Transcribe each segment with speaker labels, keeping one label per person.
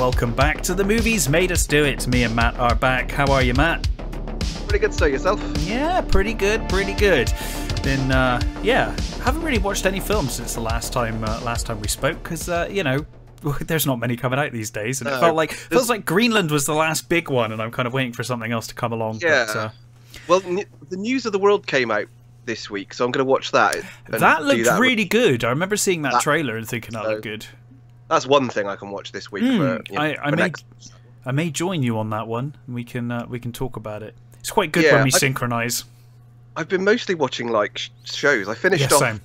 Speaker 1: welcome back to The Movies Made Us Do It. Me and Matt are back. How are you, Matt?
Speaker 2: Pretty good, so yourself?
Speaker 1: Yeah, pretty good, pretty good. Been, haven't really watched any films since the last time we spoke, because, there's not many coming out these days, and it feels like Greenland was the last big one, and I'm kind of waiting for something else to come along.
Speaker 2: Yeah. Well, the News of the World came out this week, so I'm going to watch that.
Speaker 1: That looked really good. I remember seeing that trailer and thinking that looked good.
Speaker 2: That's one thing I can watch this week.
Speaker 1: I may join you on that one. We can talk about it. It's quite good when we synchronize.
Speaker 2: I've been mostly watching shows. I finished off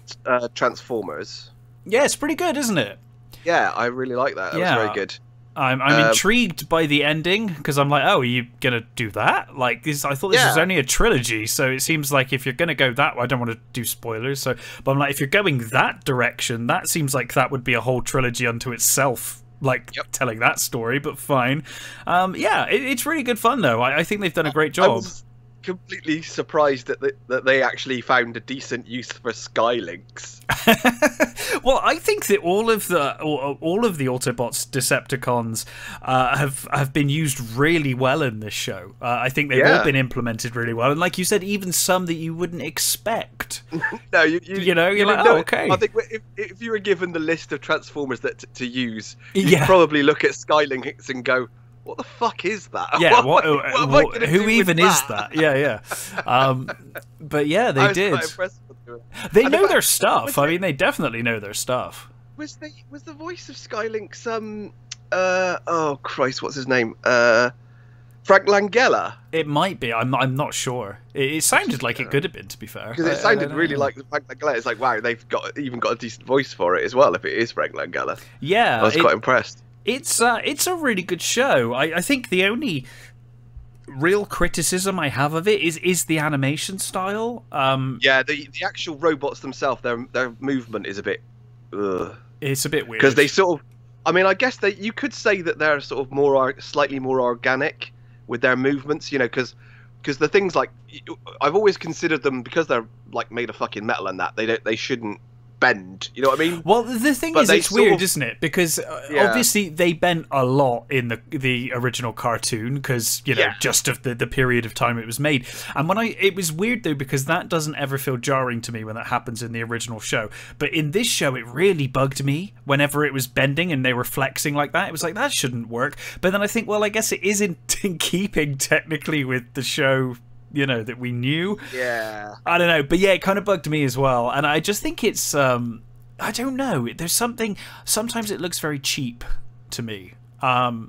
Speaker 2: Transformers.
Speaker 1: Yeah, it's pretty good, isn't it?
Speaker 2: Yeah, I really like that. That was very good.
Speaker 1: I'm intrigued by the ending, because I'm like, oh, are you gonna do that? I thought this was only a trilogy, so it seems like if you're gonna go that way, I don't want to do spoilers. But I'm like, if you're going that direction, that seems like that would be a whole trilogy unto itself. Telling that story, but fine. It's really good fun though. I think they've done a great job.
Speaker 2: I was completely surprised that they actually found a decent use for Skylinks.
Speaker 1: Well, I think that all of the Autobots, Decepticons, have been used really well in this show. I think they've all been implemented really well, and like you said, even some that you wouldn't expect.
Speaker 2: No,
Speaker 1: you're like, oh, okay.
Speaker 2: I think if you were given the list of Transformers to use, you'd probably look at Skylinks and go, what the fuck is that?
Speaker 1: Yeah, who even is that? Yeah. But yeah, they did. They know their stuff. I mean, they definitely know their stuff.
Speaker 2: Was the voice of Skylinks oh Christ, what's his name? Frank Langella?
Speaker 1: It might be. I'm not sure. It sounded like it could have been, to be fair.
Speaker 2: Because it sounded really like Frank Langella. It's like, wow, they've even got a decent voice for it as well, if it is Frank Langella.
Speaker 1: Yeah.
Speaker 2: I was quite impressed.
Speaker 1: It's a really good show. I think the only real criticism I have of it is the animation style.
Speaker 2: The actual robots themselves, their movement is a bit.
Speaker 1: It's a bit weird
Speaker 2: because they sort of. I mean, I guess you could say that they're sort of slightly more organic with their movements. Because the things I've always considered them, because they're made of fucking metal and that they shouldn't bend, you know what I mean?
Speaker 1: Well, the thing is, it's weird, isn't it? Because obviously they bent a lot in the original cartoon, because just of the period of time it was made. And it was weird though, because that doesn't ever feel jarring to me when that happens in the original show. But in this show, it really bugged me whenever it was bending and they were flexing like that. It was like, that shouldn't work. But then I think, well, I guess it is in keeping technically with the show, that we knew.
Speaker 2: Yeah.
Speaker 1: I don't know. But yeah, it kind of bugged me as well. And I just think it's, I don't know. There's something, sometimes it looks very cheap to me.
Speaker 2: But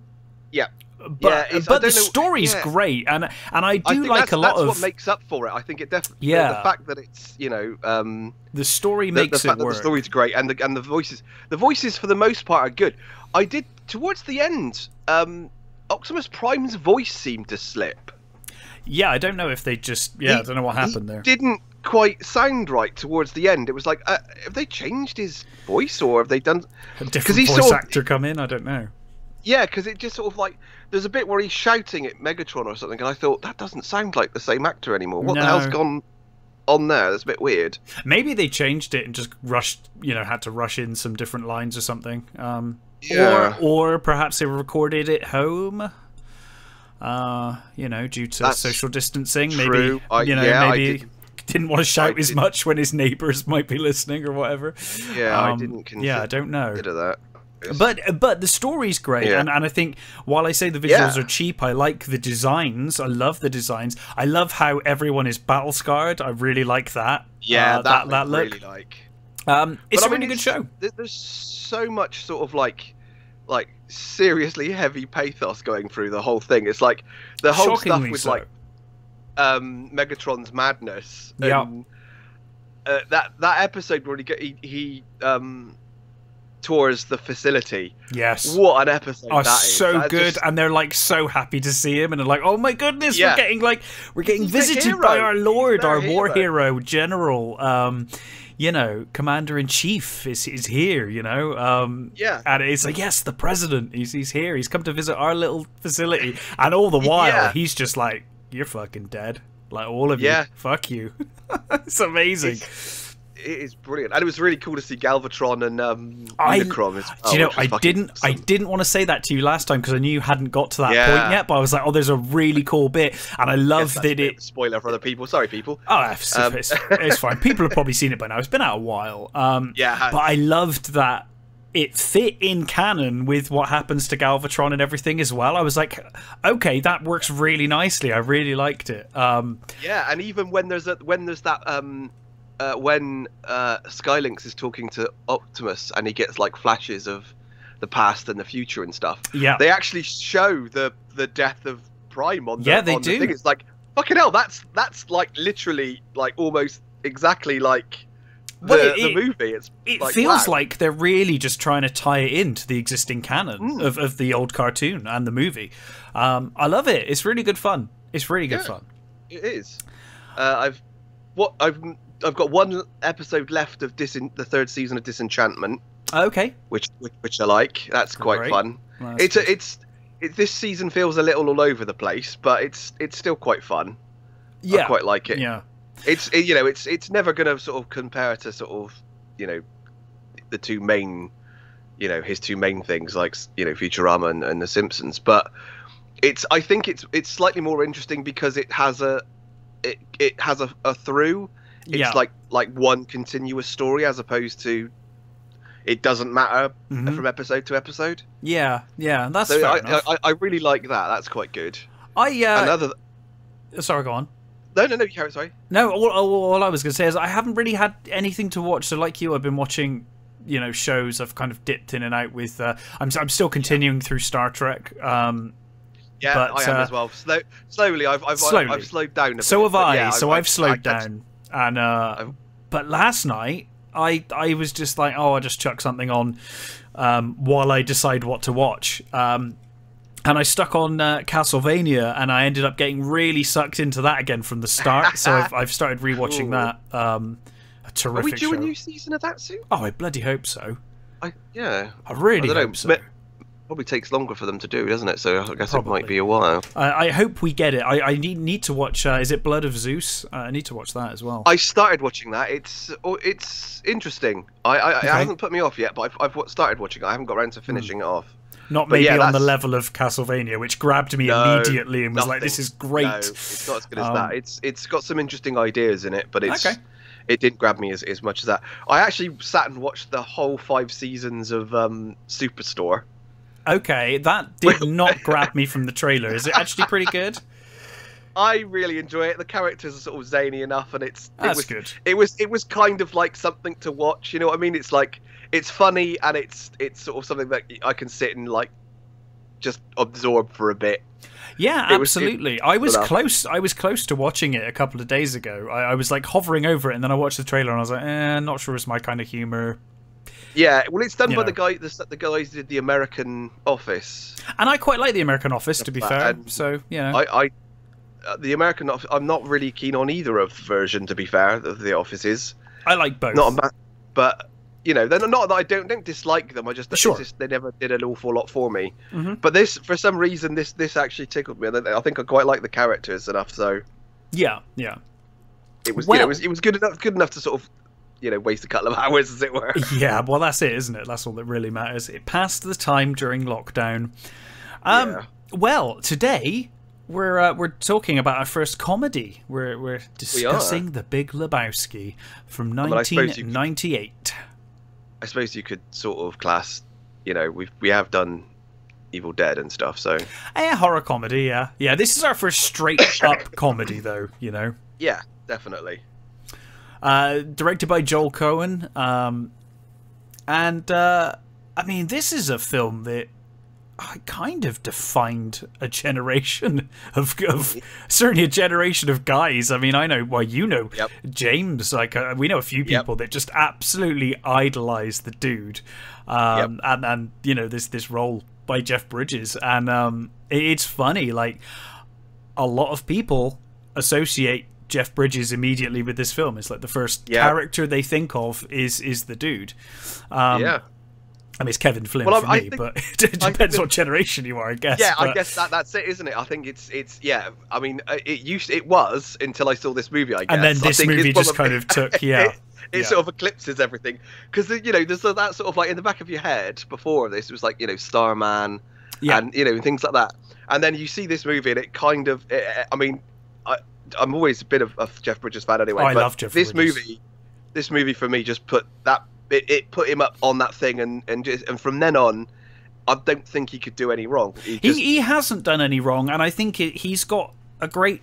Speaker 1: the story's great. And I do like a lot of...
Speaker 2: That's what makes up for it. I think it definitely... Yeah. The fact that it's,
Speaker 1: the story makes it work.
Speaker 2: The story's great. And the voices for the most part are good. I did, towards the end, Optimus Prime's voice seemed to slip.
Speaker 1: Yeah, I don't know if they just... I don't know what happened there.
Speaker 2: Didn't quite sound right towards the end. It was like, have they changed his voice, or have they done...
Speaker 1: A different voice actor come in? I don't know.
Speaker 2: Yeah, because it just sort of there's a bit where he's shouting at Megatron or something, and I thought, that doesn't sound like the same actor anymore. What the hell's gone on there? That's a bit weird.
Speaker 1: Maybe they changed it and just rushed, had to rush in some different lines or something. Or perhaps they recorded it home. Due to social distancing,
Speaker 2: true.
Speaker 1: Maybe didn't want to shout as much when his neighbours might be listening or whatever.
Speaker 2: Yeah, I didn't consider
Speaker 1: I don't know.
Speaker 2: That.
Speaker 1: But the story's great, and I think while I say the visuals are cheap, I like the designs. I love the designs. I love how everyone is battle scarred. I really like that.
Speaker 2: Yeah, that look. Really
Speaker 1: it's a really good show.
Speaker 2: There's so much sort of like seriously heavy pathos going through the whole thing. It's like the whole stuff with Megatron's madness. And, that episode where he tours the facility.
Speaker 1: Yes.
Speaker 2: What an episode that is.
Speaker 1: So good. And they're so happy to see him, and they're like, oh my goodness, we're getting visited by our lord, our war hero, General. Commander-in-Chief is here, and it's like, yes, the president, he's here, he's come to visit our little facility, and all the while, he's just like, you're fucking dead, all of you, fuck you. It's amazing.
Speaker 2: It is brilliant, and it was really cool to see Galvatron and Unicron as well.
Speaker 1: Do you know, I didn't want to say that to you last time because I knew you hadn't got to that point yet. But I was like, oh, there's a really cool bit, and I love that it.
Speaker 2: Spoiler for other people. Sorry, people.
Speaker 1: Oh, it's fine. People have probably seen it by now. It's been out a while. But I loved that it fit in canon with what happens to Galvatron and everything as well. I was like, okay, that works really nicely. I really liked it.
Speaker 2: Yeah, and even when there's that when Skylynx is talking to Optimus and he gets like flashes of the past and the future and stuff. Yeah, they actually show the death of Prime on the,
Speaker 1: they do.
Speaker 2: The thing. It's like, fucking hell, that's like literally like almost exactly like the movie.
Speaker 1: It
Speaker 2: like,
Speaker 1: feels like they're really just trying to tie it into the existing canon of the old cartoon and the movie. I love it. It's really good fun. It's really good fun.
Speaker 2: It is. I've got one episode left of the third season of Disenchantment.
Speaker 1: Okay.
Speaker 2: Which I like. That's quite fun. Well, this season feels a little all over the place, but it's still quite fun. Yeah. I quite like it.
Speaker 1: Yeah.
Speaker 2: It's never going to sort of compare to sort of, the two main, his two main things like, Futurama and The Simpsons, but I think it's slightly more interesting because it has a through. It's like one continuous story as opposed to it doesn't matter from episode to episode.
Speaker 1: Yeah, that's fair enough.
Speaker 2: I really like that. That's quite good.
Speaker 1: Sorry, go on.
Speaker 2: No, sorry.
Speaker 1: No, all I was going to say is I haven't really had anything to watch. So like you, I've been watching, shows. I've kind of dipped in and out with. I'm still continuing through Star Trek.
Speaker 2: I am as well. Slowly, I've slowed down a bit.
Speaker 1: So have I. I've slowed down. And but last night I was just like, I'll just chuck something on while I decide what to watch. And I stuck on Castlevania, and I ended up getting really sucked into that again from the start. So I've started rewatching that. A terrific show. Are we
Speaker 2: doing a new season of that soon?
Speaker 1: Oh, I bloody hope so.
Speaker 2: I
Speaker 1: really hope so.
Speaker 2: Probably takes longer for them to do, doesn't it? So I guess it might be a while.
Speaker 1: I hope we get it. I need to watch. Is it Blood of Zeus? I need to watch that as well.
Speaker 2: I started watching that. It's interesting. It hasn't put me off yet, but I've started watching it. I haven't got around to finishing it off.
Speaker 1: Not maybe on the level of Castlevania, which grabbed me immediately and was like, "This is great." No,
Speaker 2: it's not as good as that. It's got some interesting ideas in it, but it didn't grab me as much as that. I actually sat and watched the whole 5 seasons of Superstore.
Speaker 1: Okay, that did not grab me from the trailer. Is it actually pretty good?
Speaker 2: I really enjoy it. The characters are sort of zany enough, and it was
Speaker 1: good.
Speaker 2: It was kind of like something to watch. You know what I mean? It's like it's funny, and it's sort of something that I can sit and like just absorb for a bit.
Speaker 1: Yeah, absolutely. I was close. I was close to watching it a couple of days ago. I was like hovering over it, and then I watched the trailer, and I was like, not sure it's my kind of humor.
Speaker 2: Yeah, well, it's done by the guys who did the American Office,
Speaker 1: and I quite like the American Office, to be fair. So
Speaker 2: the American Office, I'm not really keen on either of the version, to be fair. Of the Offices,
Speaker 1: I like both.
Speaker 2: But they're not that I don't dislike them. I just they never did an awful lot for me. But this, for some reason, this actually tickled me. And I think I quite like the characters enough. So
Speaker 1: yeah,
Speaker 2: it was it was good enough to sort of waste a couple of hours, as it were.
Speaker 1: Yeah, well, that's it, isn't it? That's all that really matters. It passed the time during lockdown. Well, today we're talking about our first comedy. We're discussing The Big Lebowski from 1998.
Speaker 2: I suppose you could sort of class, we have done Evil Dead and stuff, so
Speaker 1: horror comedy. Yeah. This is our first straight up comedy, though.
Speaker 2: Yeah, definitely.
Speaker 1: Directed by Joel Cohen, and I mean, this is a film that kind of defined a generation of certainly a generation of guys. I mean, I know, James, like we know a few people that just absolutely idolize the dude, and this role by Jeff Bridges, and it's funny, like a lot of people associate Jeff Bridges immediately with this film. It's like the first character they think of is the dude. I mean, it's Kevin Flynn for me, but it depends what generation you are, I guess.
Speaker 2: Yeah, I guess that's it, isn't it? I think it's I mean, it was until I saw this movie, I guess.
Speaker 1: And then this movie just kind of took,
Speaker 2: It sort of eclipses everything because you know there's that sort of like in the back of your head before this it was like, you know, Starman, and you know, things like that, and then you see this movie and it kind of I mean I'm always a bit of a Jeff Bridges fan anyway.
Speaker 1: I love Jeff Bridges.
Speaker 2: This movie for me just put that it put him up on that thing, and from then on, I don't think he could do any wrong.
Speaker 1: He hasn't done any wrong, and I think he's got a great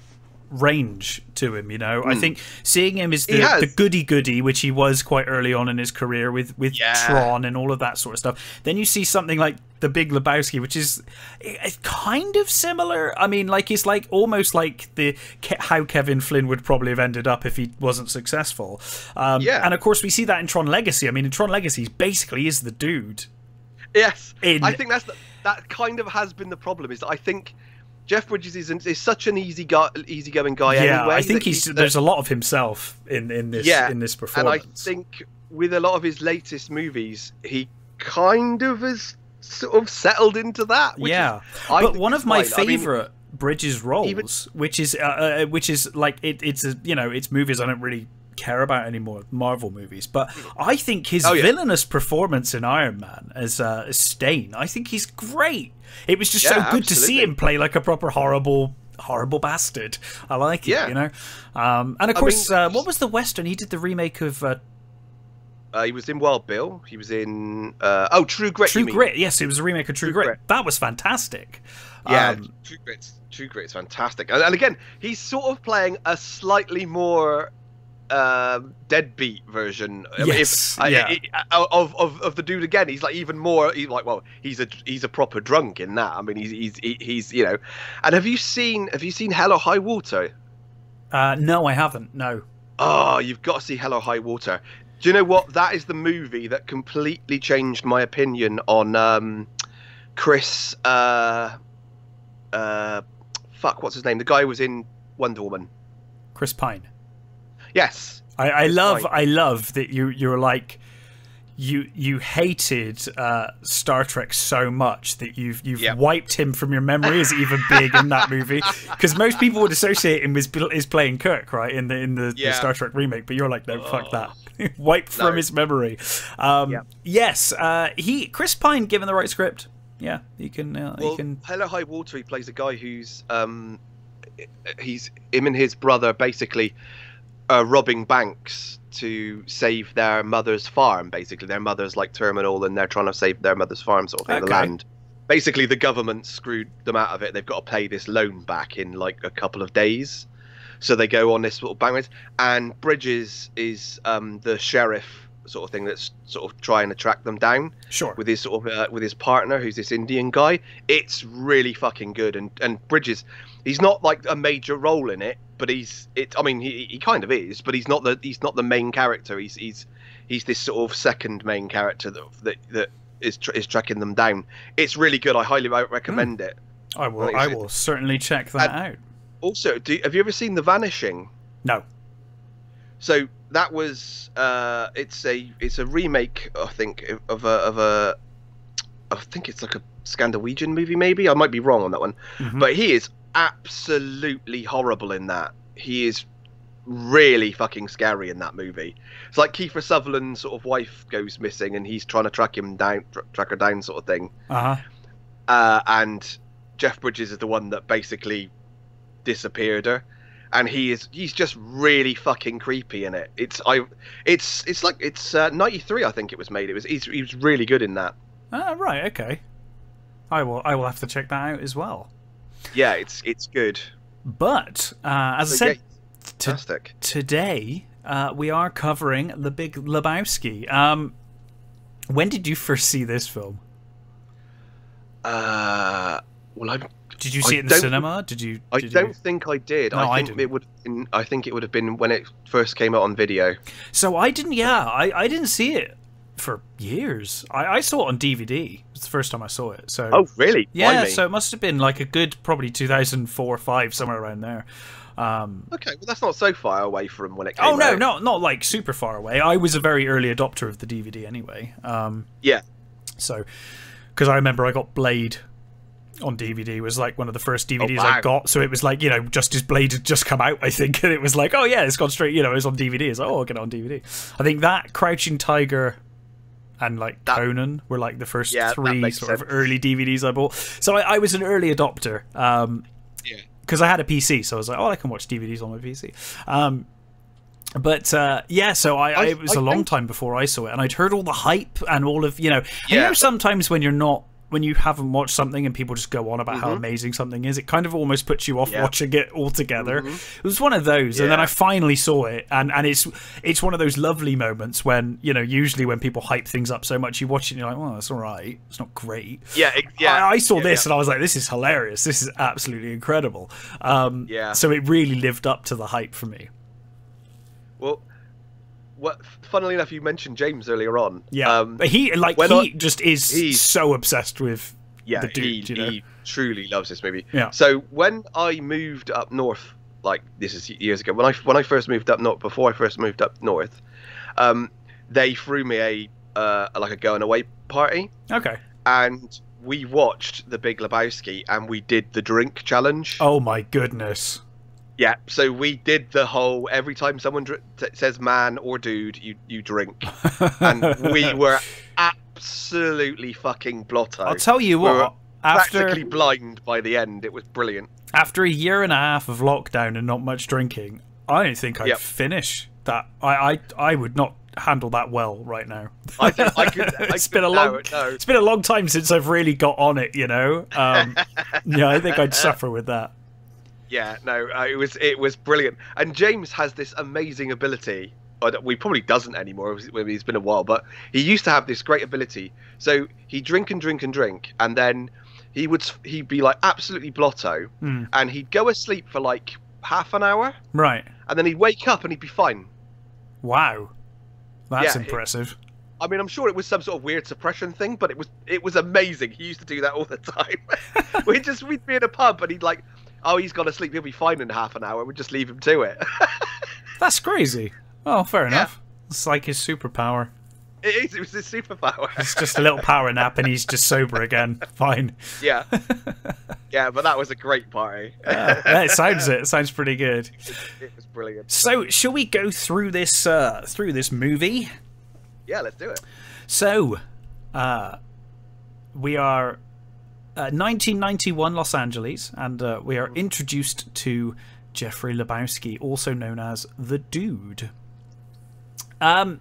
Speaker 1: range to him, you know. I think seeing him as the goody-goody, which he was quite early on in his career with Tron and all of that sort of stuff. Then you see something like The Big Lebowski, which is kind of similar. I mean, like, it's like almost like how Kevin Flynn would probably have ended up if he wasn't successful. And of course we see that in Tron Legacy. I mean, in Tron Legacy, he basically is the dude.
Speaker 2: Yes, I think that kind of has been the problem. Is that I think Jeff Bridges is such an easygoing guy anyway.
Speaker 1: I think there's a lot of himself in this performance.
Speaker 2: And I think with a lot of his latest movies, he kind of has sort of settled into that.
Speaker 1: But one of my favourite Bridges roles, which is like it's movies I don't really care about anymore, Marvel movies, but I think his villainous performance in Iron Man as Stain, I think he's great. It was just so good to see him play like a proper horrible bastard. I like it, you know. And of course, what was the Western? He did the remake of
Speaker 2: he was in Wild Bill. He was in True Grit.
Speaker 1: True Grit, yes, it was a remake of True Grit. That was fantastic.
Speaker 2: Yeah, True Grit's fantastic. And again, he's sort of playing a slightly more deadbeat version of the dude again. He's like even more. He's like, well, he's a proper drunk in that. I mean, he's you know. And have you seen Hell or High Water?
Speaker 1: No, I haven't. No.
Speaker 2: Oh, you've got to see Hell or High Water. Do you know what? That is the movie that completely changed my opinion on Chris. Fuck, what's his name? The guy who was in Wonder Woman.
Speaker 1: Chris Pine.
Speaker 2: Yes,
Speaker 1: I love that you're like you hated Star Trek so much that you've wiped him from your memory as even big in that movie, because most people would associate him as playing Kirk, right, in the Star Trek remake, but you're like, no, fuck that. Wiped from his memory. Yes, Chris Pine, given the right script, he can.
Speaker 2: Hello High Water, he plays a guy who's him and his brother basically robbing banks to save their mother's farm. Basically, their mother's like terminal, and they're trying to save their mother's farm, sort of thing, the land. Basically, the government screwed them out of it. They've got to pay this loan back in like a couple of days, so they go on this sort of bank race. And Bridges is the sheriff sort of thing that's sort of trying to track them down.
Speaker 1: Sure.
Speaker 2: With his sort of with his partner, who's this Indian guy. It's really fucking good. And Bridges, he's not like a major role in it, but I mean, he kind of is, but he's not the main character. He's this sort of second main character that is tracking them down. It's really good. I highly recommend it.
Speaker 1: I will certainly check that out.
Speaker 2: Also, have you ever seen The Vanishing?
Speaker 1: No.
Speaker 2: So that was it's a remake, I think, of a I think it's like a Scandinavian movie, maybe. I might be wrong on that one. But he is absolutely horrible in that. He is really fucking scary in that movie. It's like Kiefer Sutherland's sort of wife goes missing and he's trying to track her down sort of thing. And Jeff Bridges is the one that basically disappeared her. And he's just really fucking creepy in it. It's 93, I think it was made. He was really good in that.
Speaker 1: Right, okay. I will have to check that out as well.
Speaker 2: Yeah, it's good.
Speaker 1: But as I said,
Speaker 2: fantastic.
Speaker 1: Today we are covering The Big Lebowski. When did you first see this film? Did you see it in the cinema? I
Speaker 2: don't think I did.
Speaker 1: No,
Speaker 2: I think it would have been when it first came out on video.
Speaker 1: So I didn't. Yeah, I didn't see it for years. I saw it on DVD. It's the first time I saw it. So
Speaker 2: oh really?
Speaker 1: Yeah. So it must have been like a good probably 2004 or 5, somewhere around there.
Speaker 2: Okay, well that's not so far away from when it came out.
Speaker 1: Oh no, not like super far away. I was a very early adopter of the DVD anyway.
Speaker 2: Yeah.
Speaker 1: So, because I remember I got Blade on DVD. It was like one of the first DVDs
Speaker 2: wow.
Speaker 1: I got. So it was like, you know, Justice Blade had just come out, I think, and it was like, oh yeah, it's gone straight. You know, it was on DVD. It's like, oh, I'll get it on DVD. I think that, Crouching Tiger, and like Conan were like the first three sort of early DVDs I bought. So I was an early adopter. Because I had a PC, so I was like, oh, I can watch DVDs on my PC. But so it was a long time before I saw it, and I'd heard all the hype and all of, you know, sometimes when you haven't watched something and people just go on about how amazing something is, it kind of almost puts you off watching it altogether. It was one of those, and then I finally saw it, and it's one of those lovely moments when, you know, usually when people hype things up so much, you watch it and you're like, well, it's all right, it's not great. I saw this and I was like, this is hilarious, this is absolutely incredible. So it really lived up to the hype for me.
Speaker 2: Well, funnily enough, you mentioned James earlier on.
Speaker 1: But he just is so obsessed with the dude.
Speaker 2: He truly loves this movie.
Speaker 1: So
Speaker 2: when I moved up north, like this is years ago, when I first moved up north, before I first moved up north, they threw me a going away party.
Speaker 1: Okay.
Speaker 2: And we watched The Big Lebowski, and we did the drink challenge.
Speaker 1: Oh my goodness.
Speaker 2: Yeah, so we did the whole, every time someone says man or dude, you drink. And we were absolutely fucking blotto.
Speaker 1: I'll tell you what,
Speaker 2: practically blind by the end. It was brilliant.
Speaker 1: After a year and a half of lockdown and not much drinking, I don't think I'd finish that. I would not handle that well right now. It's been a long time since I've really got on it, you know. I think I'd suffer with that.
Speaker 2: Yeah, no, it was brilliant. And James has this amazing ability. He probably doesn't anymore. It's been a while, but he used to have this great ability. So he'd drink and drink and drink, and then he'd be like absolutely blotto, and he'd go asleep for like half an hour,
Speaker 1: right?
Speaker 2: And then he'd wake up and he'd be fine.
Speaker 1: Wow, that's impressive.
Speaker 2: I mean, I'm sure it was some sort of weird suppression thing, but it was amazing. He used to do that all the time. We'd be in a pub and he'd like, oh, he's gone to sleep, he'll be fine in half an hour, we'll just leave him to it.
Speaker 1: That's crazy. Oh, fair enough. It's like his superpower.
Speaker 2: It was his superpower.
Speaker 1: It's just a little power nap and he's just sober again. Fine.
Speaker 2: Yeah. Yeah, but that was a great party.
Speaker 1: It sounds pretty good.
Speaker 2: It was brilliant.
Speaker 1: So, shall we go through this movie?
Speaker 2: Yeah, let's do it.
Speaker 1: So, we are 1991 Los Angeles, and we are introduced to Jeffrey Lebowski, also known as the Dude.
Speaker 2: They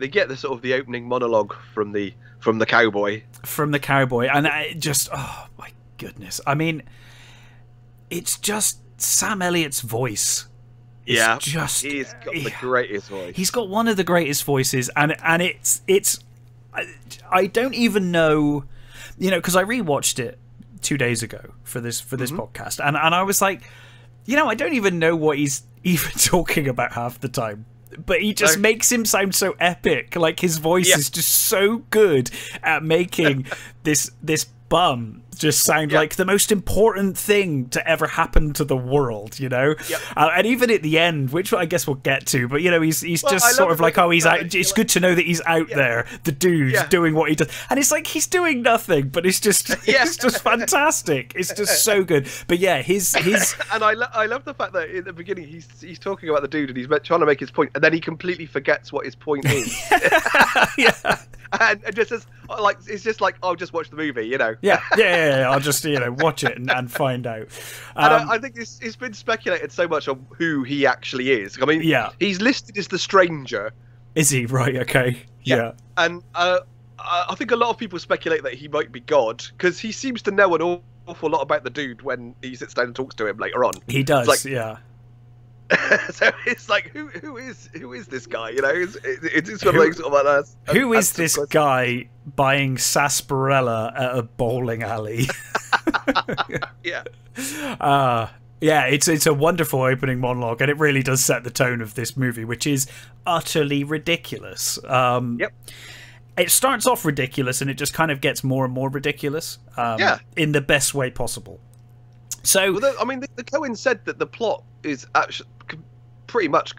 Speaker 2: get the sort of the opening monologue from the cowboy.
Speaker 1: From the cowboy, and oh my goodness! I mean, it's just Sam Elliott's voice.
Speaker 2: He's got the greatest voice.
Speaker 1: He's got one of the greatest voices, and it's I don't even know. You know, because I rewatched it 2 days ago for this podcast, and I was like, you know, I don't even know what he's even talking about half the time, but he just makes him sound so epic. Like his voice is just so good at making this bum just sound like the most important thing to ever happen to the world, you know. And even at the end, which I guess we'll get to, but you know, he's just sort of like, oh, he's out. It's good to know that he's out there, the dude doing what he does, and it's like he's doing nothing, but it's just fantastic. It's just so good. But yeah, his
Speaker 2: and I love the fact that in the beginning he's talking about the dude and he's trying to make his point, and then he completely forgets what his point is. And just as like it's just like, oh, just watch the movie, you know.
Speaker 1: I'll just watch it and find out.
Speaker 2: And I think it's been speculated so much on who he actually is. I mean, he's listed as the stranger.
Speaker 1: Is he? Right. Okay. Yeah.
Speaker 2: And I think a lot of people speculate that he might be God, because he seems to know an awful lot about the dude when he sits down and talks to him later on.
Speaker 1: He does.
Speaker 2: It's like,
Speaker 1: yeah.
Speaker 2: So it's like, who is this guy? You know, it's sort of like that.
Speaker 1: Who is this guy buying sarsaparilla at a bowling alley? It's a wonderful opening monologue, and it really does set the tone of this movie, which is utterly ridiculous. It starts off ridiculous, and it just kind of gets more and more ridiculous. In the best way possible. So,
Speaker 2: the Coen said that the plot is actually pretty much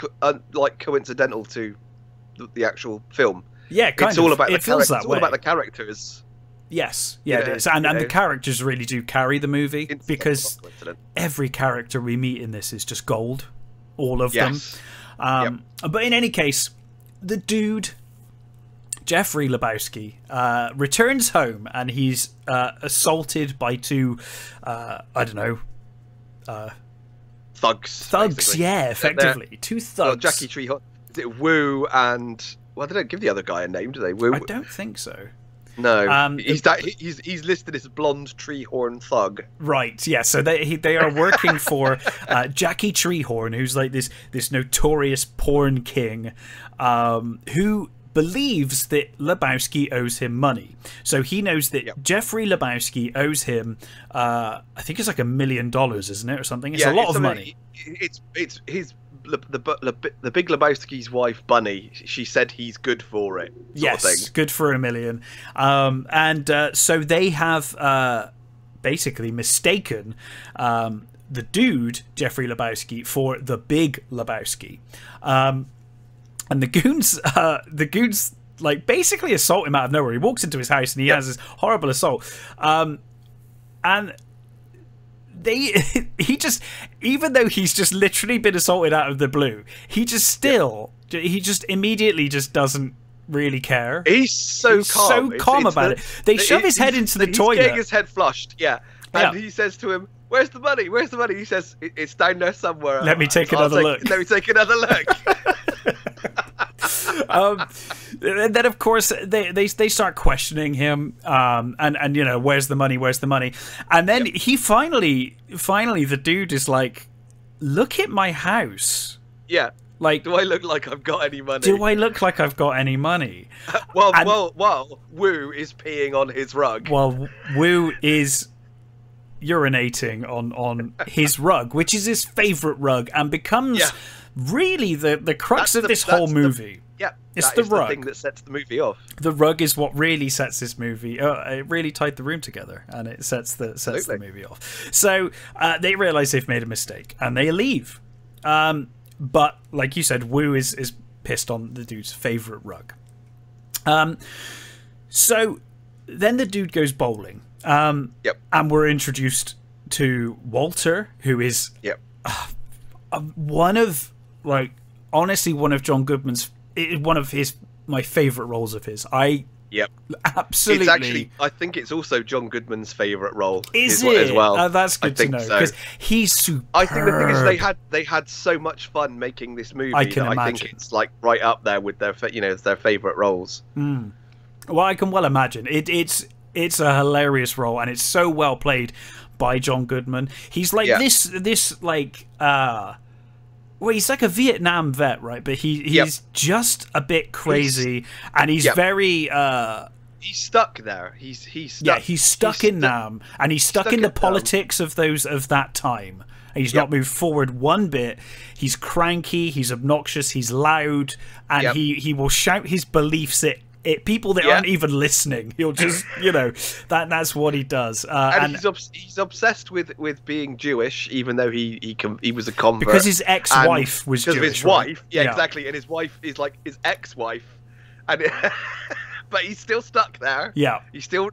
Speaker 2: like coincidental to the actual film.
Speaker 1: Yeah,
Speaker 2: it's all about
Speaker 1: it feels that way.
Speaker 2: All about the characters.
Speaker 1: Yes, yeah, it is, and the characters really do carry the movie, because every character we meet in this is just gold, all of them. But in any case, the dude, Jeffrey Lebowski, returns home, and he's assaulted by two, I don't know,
Speaker 2: thugs.
Speaker 1: Basically. Yeah, effectively, two thugs.
Speaker 2: Well, Jackie Treehorn, Wu, and well, they don't give the other guy a name, do they? Wu.
Speaker 1: I don't think so.
Speaker 2: No, he's listed as blonde Treehorn thug.
Speaker 1: Right, yeah. So they are working for Jackie Treehorn, who's like this notorious porn king, who believes that Lebowski owes him money. So he knows that Jeffrey Lebowski owes him, I think it's like $1 million, isn't it, or something? It's a lot of money.
Speaker 2: It's his. The Big Lebowski's wife, Bunny, she said he's good for it.
Speaker 1: Yes, good for $1 million. So they have basically mistaken the dude, Jeffrey Lebowski, for the Big Lebowski. And the goons like basically assault him out of nowhere. He walks into his house and he has this horrible assault. And he just, even though he's just literally been assaulted out of the blue, he just immediately just doesn't really care.
Speaker 2: He's so calm
Speaker 1: about it. They shove his head into the toilet.
Speaker 2: He's getting his head flushed, and he says to him, "Where's the money? Where's the money?" He says, "It's down there somewhere.
Speaker 1: Let me take another look."
Speaker 2: Let me take another look.
Speaker 1: And then of course they start questioning him, and you know, where's the money, and then he finally the dude is like, look at my house. Like,
Speaker 2: do I look like I've got any money? Well, Wu is peeing on his rug.
Speaker 1: Well, Wu is urinating on his rug, which is his favorite rug, and becomes really the crux of this whole movie. It's the rug.
Speaker 2: The thing that sets the movie off.
Speaker 1: The rug is what really sets this movie. It really tied the room together, and it sets the movie off. So they realize they've made a mistake, and they leave. But like you said, Wu is pissed on the dude's favorite rug. So then the dude goes bowling. And we're introduced to Walter, who is one of John Goodman's, my favorite roles of his. Absolutely.
Speaker 2: It's actually, I think it's also John Goodman's favorite role.
Speaker 1: Is it
Speaker 2: as well?
Speaker 1: That's good to know, because he's superb.
Speaker 2: I think the thing is they had so much fun making this movie. I think it's like right up there with their their favorite roles.
Speaker 1: Well, I can well imagine it's a hilarious role, and it's so well played by John Goodman. He's like this like well, he's like a Vietnam vet, right? But he's just a bit crazy, and he's very
Speaker 2: he's stuck there. He's stuck.
Speaker 1: Yeah, he's stuck in Nam, and he's stuck in the politics of that time. He's not moved forward one bit. He's cranky, he's obnoxious, he's loud, and he will shout his beliefs at people that aren't even listening. He'll just, that's what he does.
Speaker 2: And he's obsessed with being Jewish, even though he was a convert.
Speaker 1: Because his ex-wife was Jewish.
Speaker 2: Because of his wife, exactly. And his wife is like his ex-wife, and but he's still stuck there.
Speaker 1: Yeah,
Speaker 2: he's still,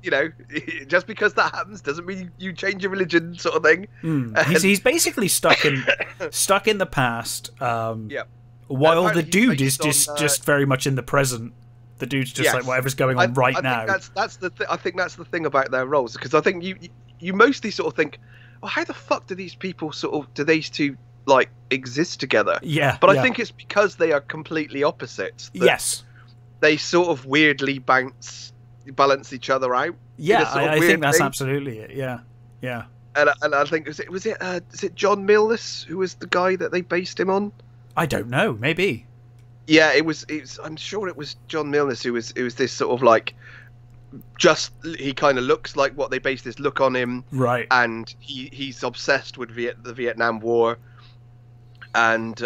Speaker 2: just because that happens doesn't mean you change your religion, sort of thing.
Speaker 1: He's basically stuck in the past. While the dude is just very much in the present. The dude's just like whatever's going on now.
Speaker 2: I think that's the thing about their roles, because I think you mostly sort of think, well, how the fuck do these people do these two like exist together? But I think it's because they are completely opposites.
Speaker 1: Yes,
Speaker 2: they sort of weirdly balance each other out.
Speaker 1: I think that's absolutely it. Yeah.
Speaker 2: And I think is it John Milnes who was the guy that they based him on?
Speaker 1: I don't know. Maybe.
Speaker 2: Yeah, it was. I'm sure it was John Milnes who was this sort of like, he kind of looks like what they based this look on him,
Speaker 1: right?
Speaker 2: And he's obsessed with the Vietnam War, and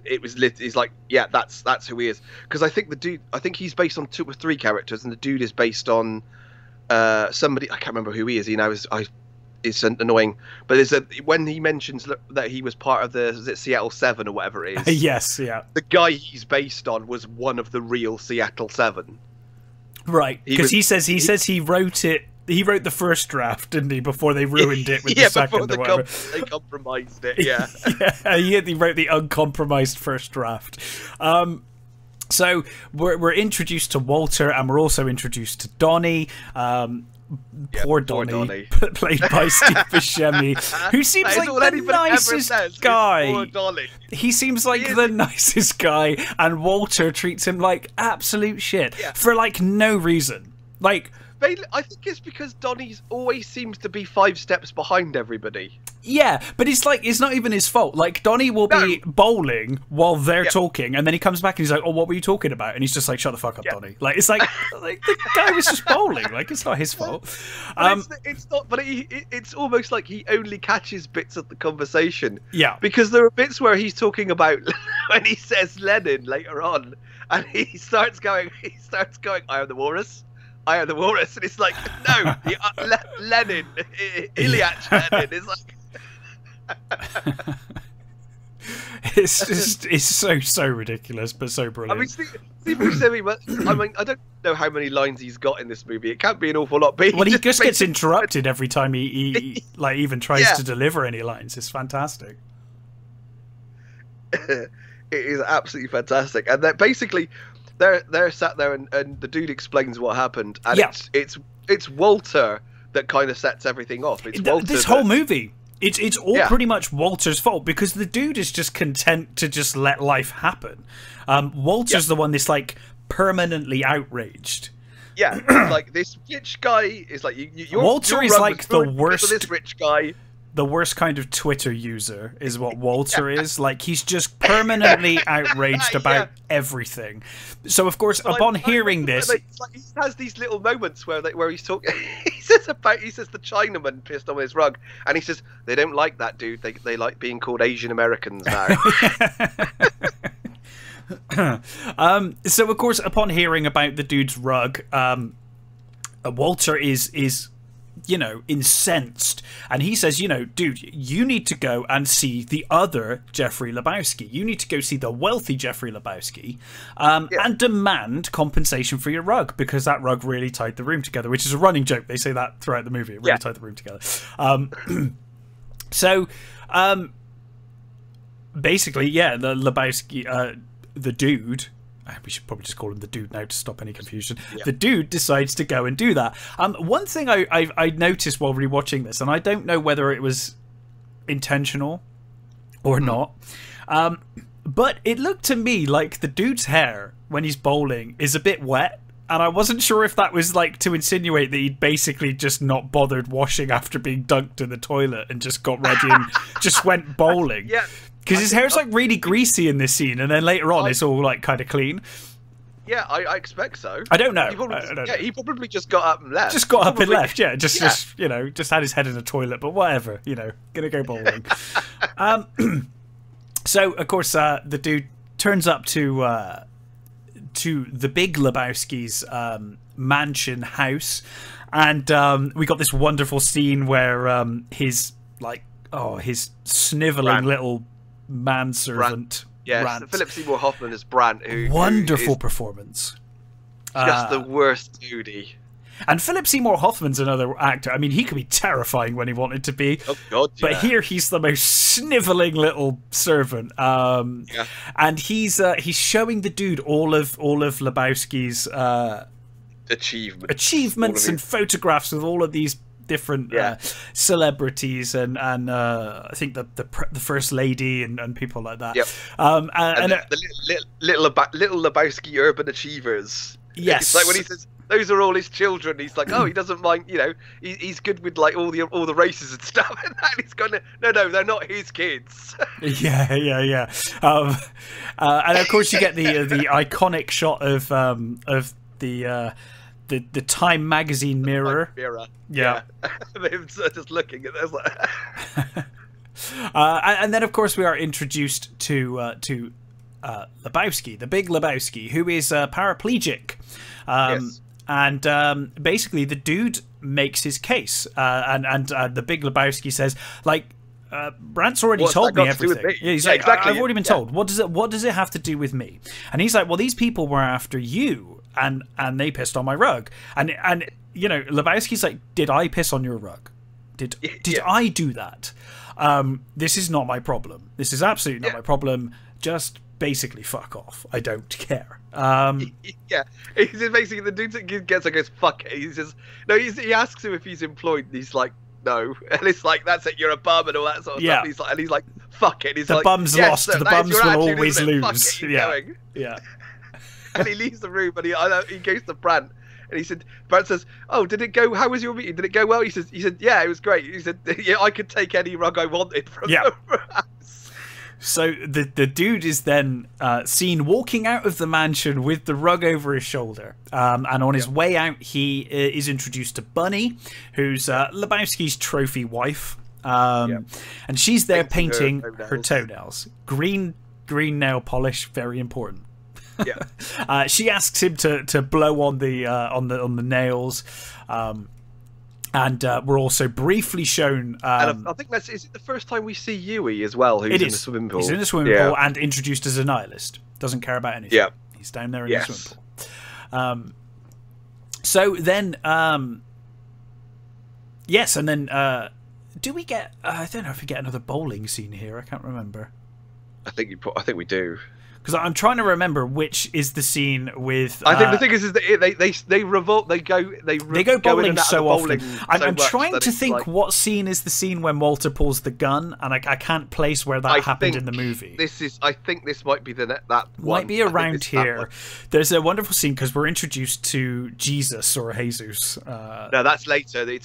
Speaker 2: he's like, that's who he is. Because I think he's based on 2 or 3 characters, and the dude is based on somebody, I can't remember who he is. It's annoying, but when he mentions that he was part of the Seattle 7 or whatever it is.
Speaker 1: Yes, yeah.
Speaker 2: The guy he's based on was one of the real Seattle 7.
Speaker 1: Right, because he says he wrote it. He wrote the first draft, didn't he? Before they ruined it with the second or whatever.
Speaker 2: They compromised it. Yeah,
Speaker 1: he wrote the uncompromised first draft. So we're introduced to Walter, and we're also introduced to Donnie. Poor Donnie, played by Steve Buscemi, who seems like the nicest guy.
Speaker 2: Poor Donnie.
Speaker 1: He seems like the nicest guy, and Walter treats him like absolute shit for like no reason. Like,
Speaker 2: I think it's because Donnie always seems to be 5 steps behind everybody.
Speaker 1: Yeah, but it's like, it's not even his fault. Like, Donnie will be bowling while they're talking, and then he comes back and he's like, "Oh, what were you talking about?" And he's just like, "Shut the fuck up, Donnie." Like, it's like the guy was just bowling. Like, it's not his fault.
Speaker 2: It's not. But it's almost like he only catches bits of the conversation.
Speaker 1: Yeah.
Speaker 2: Because there are bits where he's talking about when he says Lenin later on, and he starts going, "I am the walrus. I am the walrus," and it's like, no, Lenin, Ilyich Lenin is like.
Speaker 1: it's so ridiculous, but so brilliant.
Speaker 2: I mean, Steve Buscemi, I mean, I don't know how many lines he's got in this movie. It can't be an awful lot. But
Speaker 1: he just gets interrupted every time he like even tries to deliver any lines. It's fantastic.
Speaker 2: It is absolutely fantastic, and that basically. They're sat there and the dude explains what happened, and it's Walter that kind of sets everything off. It's Walter
Speaker 1: this whole movie. It's all pretty much Walter's fault, because the dude is just content to just let life happen. Walter's the one that's like permanently outraged.
Speaker 2: Yeah, like this rich guy is like
Speaker 1: Walter is like the worst.
Speaker 2: This rich guy.
Speaker 1: The worst kind of Twitter user is what Walter is. Like, he's just permanently outraged about everything. So, of course, upon hearing this...
Speaker 2: Like, he has these little moments where he's talking... he says the Chinaman pissed on his rug, and he says, they don't like that, dude. They like being called Asian Americans now.
Speaker 1: So, of course, upon hearing about the dude's rug, Walter is you know, incensed, and he says, you know, dude, you need to go and see the other Jeffrey Lebowski. You need to go see the wealthy Jeffrey Lebowski, and demand compensation for your rug, because that rug really tied the room together, which is a running joke. They say that throughout the movie. It really tied the room together. So basically, the Lebowski, the dude, we should probably just call him the dude now to stop any confusion. The dude decides to go and do that. One thing I noticed while rewatching this, and I don't know whether it was intentional or not, but it looked to me like the dude's hair when he's bowling is a bit wet, and I wasn't sure if that was like to insinuate that he'd basically just not bothered washing after being dunked in the toilet and just got ready and just went bowling. Because his hair's like really greasy in this scene, and then later on it's all like kind of clean.
Speaker 2: Yeah, I expect so.
Speaker 1: I don't know.
Speaker 2: He probably just got up and left.
Speaker 1: Just got up and left. Yeah, just you know, just had his head in a toilet, but whatever. You know, gonna go bowling. So of course the dude turns up to the Big Lebowski's mansion house, and we got this wonderful scene where his sniveling little manservant Brant.
Speaker 2: Philip Seymour Hoffman as Brant, who
Speaker 1: wonderful performance,
Speaker 2: just the worst duty.
Speaker 1: And Philip Seymour Hoffman's another actor. I mean, he could be terrifying when he wanted to be.
Speaker 2: Oh God! Yeah.
Speaker 1: But here he's the most sniveling little servant. And he's showing the dude all of Lebowski's achievements and photographs of all of these different celebrities and I think the first lady and people like that. And
Speaker 2: the little Lebowski urban achievers.
Speaker 1: Yes,
Speaker 2: it's like when he says those are all his children. He's like, oh, he doesn't mind. You know, he's good with like all the races and stuff. And he's gonna no, they're not his kids.
Speaker 1: yeah. And of course you get the iconic shot of the Time magazine mirror. Yeah.
Speaker 2: Just looking at this.
Speaker 1: And then of course we are introduced to Lebowski, the Big Lebowski, who is paraplegic. And basically the dude makes his case, and the Big Lebowski says, like, Brant's already told me everything. Yeah, he's like, exactly. I've already been told. What does it have to do with me? And he's like, well, these people were after you. and they pissed on my rug. And you know, Lebowski's like, did I piss on your rug? Did I do that? This is not my problem. This is absolutely not my problem. Just basically fuck off. I don't care.
Speaker 2: Yeah, he's just basically, the dude gets, goes, fuck it. He says, no, he asks him if he's employed, and he's like, no. And it's like, that's it, you're a bum and all that sort of stuff. And he's like, fuck it. He's
Speaker 1: the
Speaker 2: like,
Speaker 1: bum's lost.
Speaker 2: Sir,
Speaker 1: the bums will
Speaker 2: attitude,
Speaker 1: always lose.
Speaker 2: Fuck it, going.
Speaker 1: Yeah.
Speaker 2: And he leaves the room, and he goes to Brandt. And he said, Brandt says, "Oh, did it go? How was your meeting? Did it go well?" He said, "Yeah, it was great." He said, "Yeah, I could take any rug I wanted from the house."
Speaker 1: So the dude is then seen walking out of the mansion with the rug over his shoulder, and on his way out, he is introduced to Bunny, who's Lebowski's trophy wife, and she's there painting her toenails. Green nail polish, very important.
Speaker 2: Yeah.
Speaker 1: She asks him to blow on the nails, and we're also briefly shown.
Speaker 2: And I think is it the first time we see Yui as well? Who's in the swimming pool?
Speaker 1: He's in the swimming pool and introduced as a nihilist. Doesn't care about anything.
Speaker 2: Yeah.
Speaker 1: He's down there in the swimming pool. So then, yes, and then do we get? I don't know if we get another bowling scene here. I can't remember.
Speaker 2: I think we do.
Speaker 1: Because I'm trying to remember which is the scene with.
Speaker 2: I think the thing is that they revolt. They go
Speaker 1: bowling so often. I'm
Speaker 2: much
Speaker 1: trying to think like, what scene is the scene when Walter pulls the gun, and I can't place where that happened in the movie.
Speaker 2: I think this might be that
Speaker 1: might be around here. There's a wonderful scene because we're introduced to Jesus or Jesus.
Speaker 2: No, that's later. I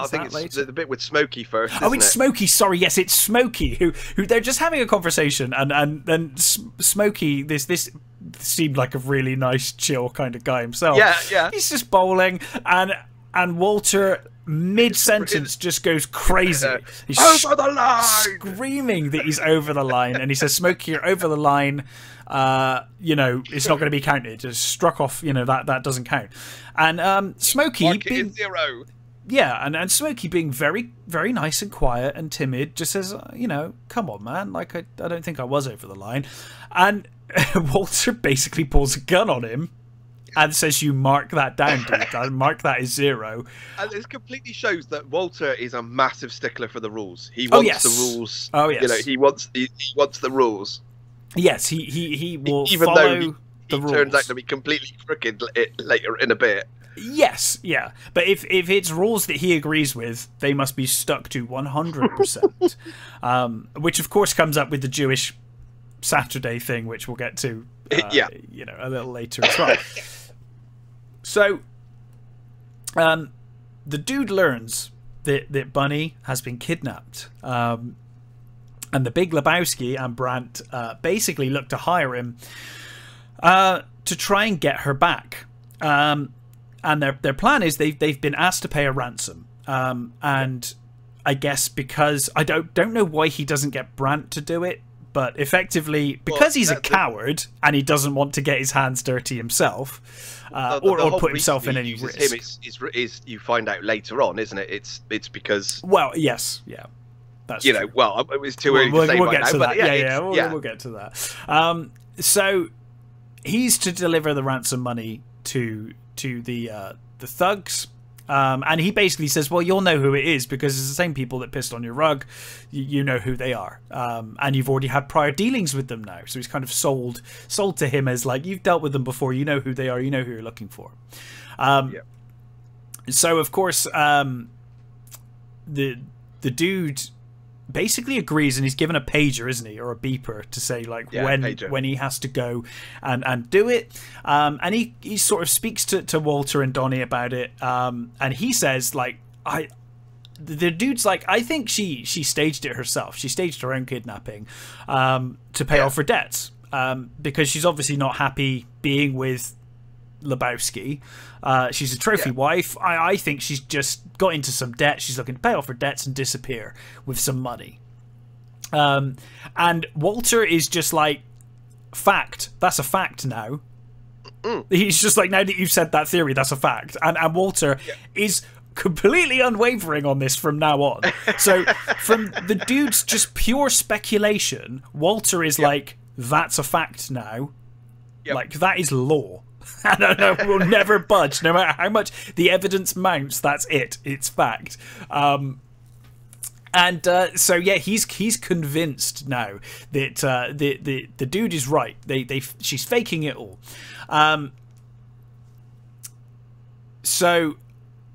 Speaker 2: think it's the bit with Smokey first.
Speaker 1: Oh, it's Smokey. Sorry, yes, it's Smokey who they're just having a conversation, and then Smokey, this seemed like a really nice, chill kind of guy himself.
Speaker 2: Yeah.
Speaker 1: He's just bowling, and Walter mid-sentence just goes crazy. He's
Speaker 2: over the line,
Speaker 1: screaming that he's over the line, and he says, "Smokey, you're over the line. You know, it's not going to be counted. It's struck off. You know that doesn't count." And Smokey being
Speaker 2: 0.
Speaker 1: Yeah, and Smokey being very, very nice and quiet and timid, just says, you know, come on, man. Like, I don't think I was over the line. And Walter basically pulls a gun on him and says, you mark that down, dude. Mark that as 0.
Speaker 2: And this completely shows that Walter is a massive stickler for the rules. He wants the rules.
Speaker 1: Oh, yes.
Speaker 2: You know, he wants the rules.
Speaker 1: Yes, he will
Speaker 2: even
Speaker 1: follow
Speaker 2: though
Speaker 1: the rules.
Speaker 2: Turns out to be completely crooked later in a bit.
Speaker 1: Yes, yeah. But if it's rules that he agrees with, they must be stuck to 100%. Which, of course, comes up with the Jewish Saturday thing, which we'll get to you know, a little later as well. So, the dude learns that Bunny has been kidnapped. And the Big Lebowski and Brandt basically look to hire him to try and get her back. And their plan is they've been asked to pay a ransom, and I guess because I don't know why he doesn't get Brandt to do it, but effectively because he's a coward and he doesn't want to get his hands dirty himself, or put himself in any risk.
Speaker 2: Is you find out later on, isn't it? It's because
Speaker 1: yes, yeah, that's
Speaker 2: you know. Well, it was too early to say
Speaker 1: we'll get
Speaker 2: now,
Speaker 1: to
Speaker 2: but
Speaker 1: that. We'll get to that. So he's to deliver the ransom money to the thugs, and he basically says, well, you'll know who it is because it's the same people that pissed on your rug. You know who they are, and you've already had prior dealings with them now, so he's kind of sold to him as like, you've dealt with them before, you know who they are, you know who you're looking for. So of course the dude basically agrees, and he's given a pager, isn't he, or a beeper to say like when he has to go and do it. And he sort of speaks to Walter and Donnie about it, and he says like, the dude's like, I think she staged it herself. She staged her own kidnapping to pay off her debts, because she's obviously not happy being with Lebowski. She's a trophy wife. I think she's just got into some debt. She's looking to pay off her debts and disappear with some money. And Walter is just like, fact. That's a fact now. He's just like, now that you've said that theory, that's a fact. And Walter is completely unwavering on this from now on. So from the dude's just pure speculation, Walter is like, that's a fact now. Like, that is law. No, we'll never budge, no matter how much the evidence mounts. That's it. It's fact. So yeah, he's convinced now that the dude is right. She's faking it all. So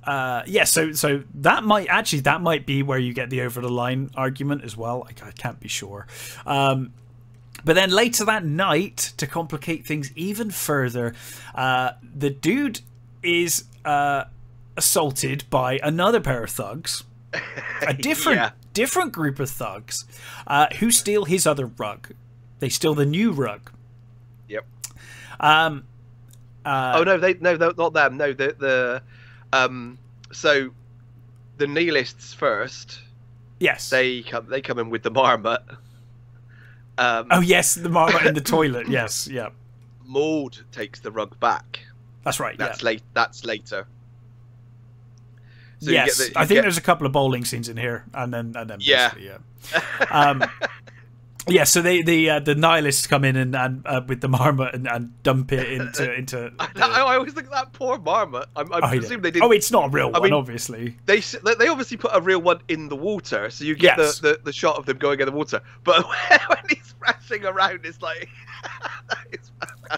Speaker 1: that might be where you get the over the line argument as well. I can't be sure. But then later that night, to complicate things even further, the dude is assaulted by another pair of thugs, a different group of thugs, who steal his other rug. They steal the new rug.
Speaker 2: Yep. Oh no, not them. No, so the nihilists first.
Speaker 1: Yes.
Speaker 2: They come in with the marmot.
Speaker 1: Oh yes, the marmot in the toilet. Yes, yeah.
Speaker 2: Maud takes the rug back.
Speaker 1: That's right.
Speaker 2: That's
Speaker 1: yeah.
Speaker 2: That's later. So
Speaker 1: yes, I think there's a couple of bowling scenes in here, and then
Speaker 2: yeah.
Speaker 1: Yeah, so the nihilists come in and with the marmot and dump it into.
Speaker 2: I always think that poor marmot. I presume they didn't.
Speaker 1: Oh, it's not a real one, obviously.
Speaker 2: They obviously put a real one in the water, so you get the shot of them going in the water. But when he's thrashing around, it's like. It's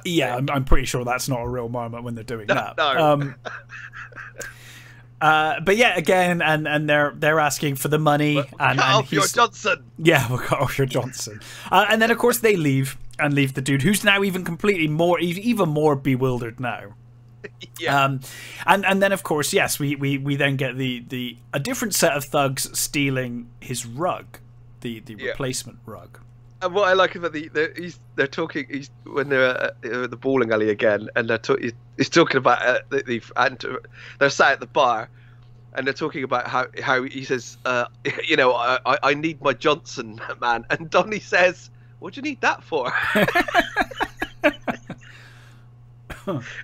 Speaker 1: yeah, I'm pretty sure that's not a real marmot when they're doing that.
Speaker 2: No.
Speaker 1: But yeah, again, and they're asking for the money and
Speaker 2: off your Johnson.
Speaker 1: Yeah, we'll cut off your Johnson. And then of course they leave the dude who's now even more bewildered now.
Speaker 2: Yeah.
Speaker 1: And then of course, yes, we then get a different set of thugs stealing his rug, the replacement rug.
Speaker 2: And what I like about they're talking when they're at the bowling alley again, and he's talking about they're sat at the bar, and they're talking about how he says, I need my Johnson, man, and Donnie says, what do you need that for?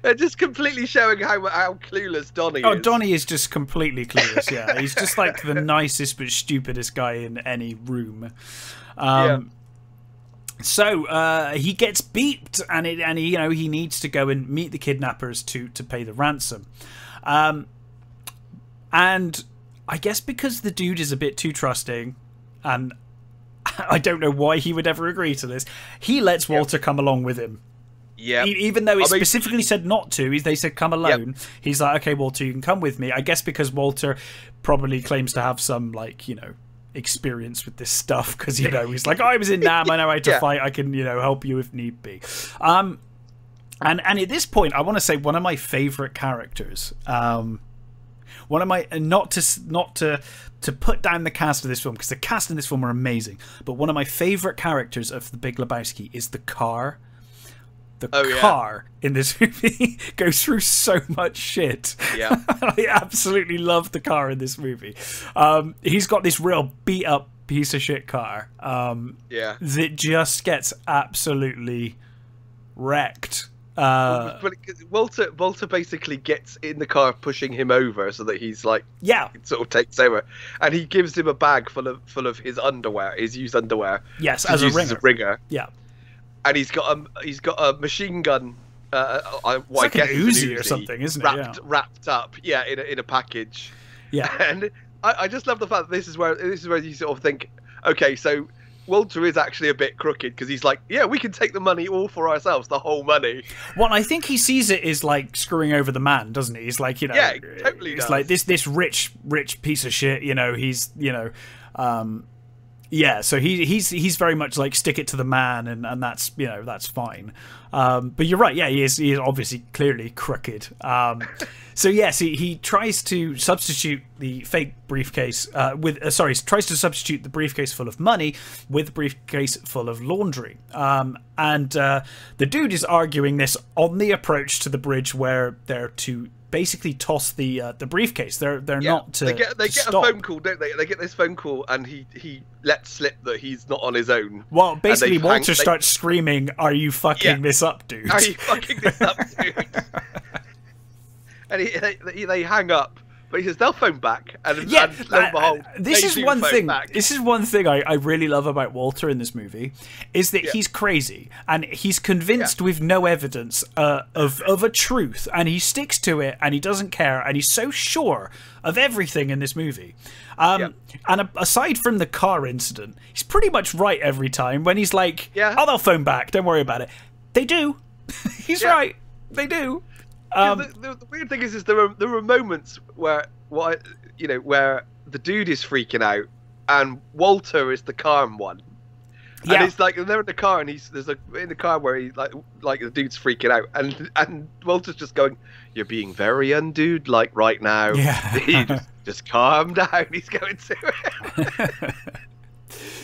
Speaker 2: They're just completely showing how clueless Donnie is.
Speaker 1: Oh, Donnie is just completely clueless. Yeah, he's just like the nicest but stupidest guy in any room. Yeah. So he gets beeped, and he needs to go and meet the kidnappers to pay the ransom. And I guess because the dude is a bit too trusting, and I don't know why he would ever agree to this, he lets Walter come along with him.
Speaker 2: Yeah.
Speaker 1: Even though it specifically said not to, they said come alone. Yep. He's like, okay, Walter, you can come with me. I guess because Walter probably claims to have some experience with this stuff, because he's like, I was in Nam, I know how to fight, I can help you if need be. And at this point I want to say one of my favorite characters, one of my not to put down the cast of this film, because the cast in this film are amazing, but one of my favorite characters of The Big Lebowski is the car. The car in this movie goes through so much shit.
Speaker 2: Yeah,
Speaker 1: I absolutely love the car in this movie. He's got this real beat up piece of shit car. That just gets absolutely wrecked.
Speaker 2: Walter basically gets in the car, pushing him over so that he's like, it sort of takes over, and he gives him a bag full of his underwear, his used underwear.
Speaker 1: Yes, as a ringer. Yeah.
Speaker 2: And he's got a machine gun.
Speaker 1: It's like an Uzi or something, isn't it?
Speaker 2: Wrapped up, in a package.
Speaker 1: Yeah.
Speaker 2: And I just love the fact that this is where you sort of think, okay, so Walter is actually a bit crooked, because he's like, yeah, we can take the money all for ourselves, the whole money.
Speaker 1: Well, I think he sees it as like screwing over the man, doesn't he? He's like,
Speaker 2: yeah, totally.
Speaker 1: It's like this rich piece of shit. He's yeah, so he's very much like stick it to the man, and that's that's fine. But you're right, yeah, he is obviously clearly crooked. So yes, he tries to substitute the fake briefcase tries to substitute the briefcase full of money with the briefcase full of laundry. And the dude is arguing this on the approach to the bridge, where they're to basically toss the briefcase. They're not to.
Speaker 2: They get a phone call, don't they? They get this phone call, and he lets slip that he's not on his own.
Speaker 1: Well, basically, Walter starts screaming, "Are you fucking this up, dude?
Speaker 2: Are you fucking this up, dude?" And they hang up But he says they'll phone back, and
Speaker 1: yeah,
Speaker 2: and lo and behold,
Speaker 1: this
Speaker 2: they
Speaker 1: is
Speaker 2: do
Speaker 1: one
Speaker 2: phone
Speaker 1: thing.
Speaker 2: back.
Speaker 1: This is one thing I really love about Walter in this movie, is that he's crazy and he's convinced with no evidence of a truth, and he sticks to it, and he doesn't care, and he's so sure of everything in this movie. And aside from the car incident, he's pretty much right every time when he's like, "Oh, they'll phone back. Don't worry about it." They do. He's right. They do.
Speaker 2: The weird thing is there are moments where where the dude is freaking out and Walter is the calm one. And it's like they're in the car and there's in the car where he like the dude's freaking out and Walter's just going, "You're being very undude like right now." Yeah. just calm down. He's going to it.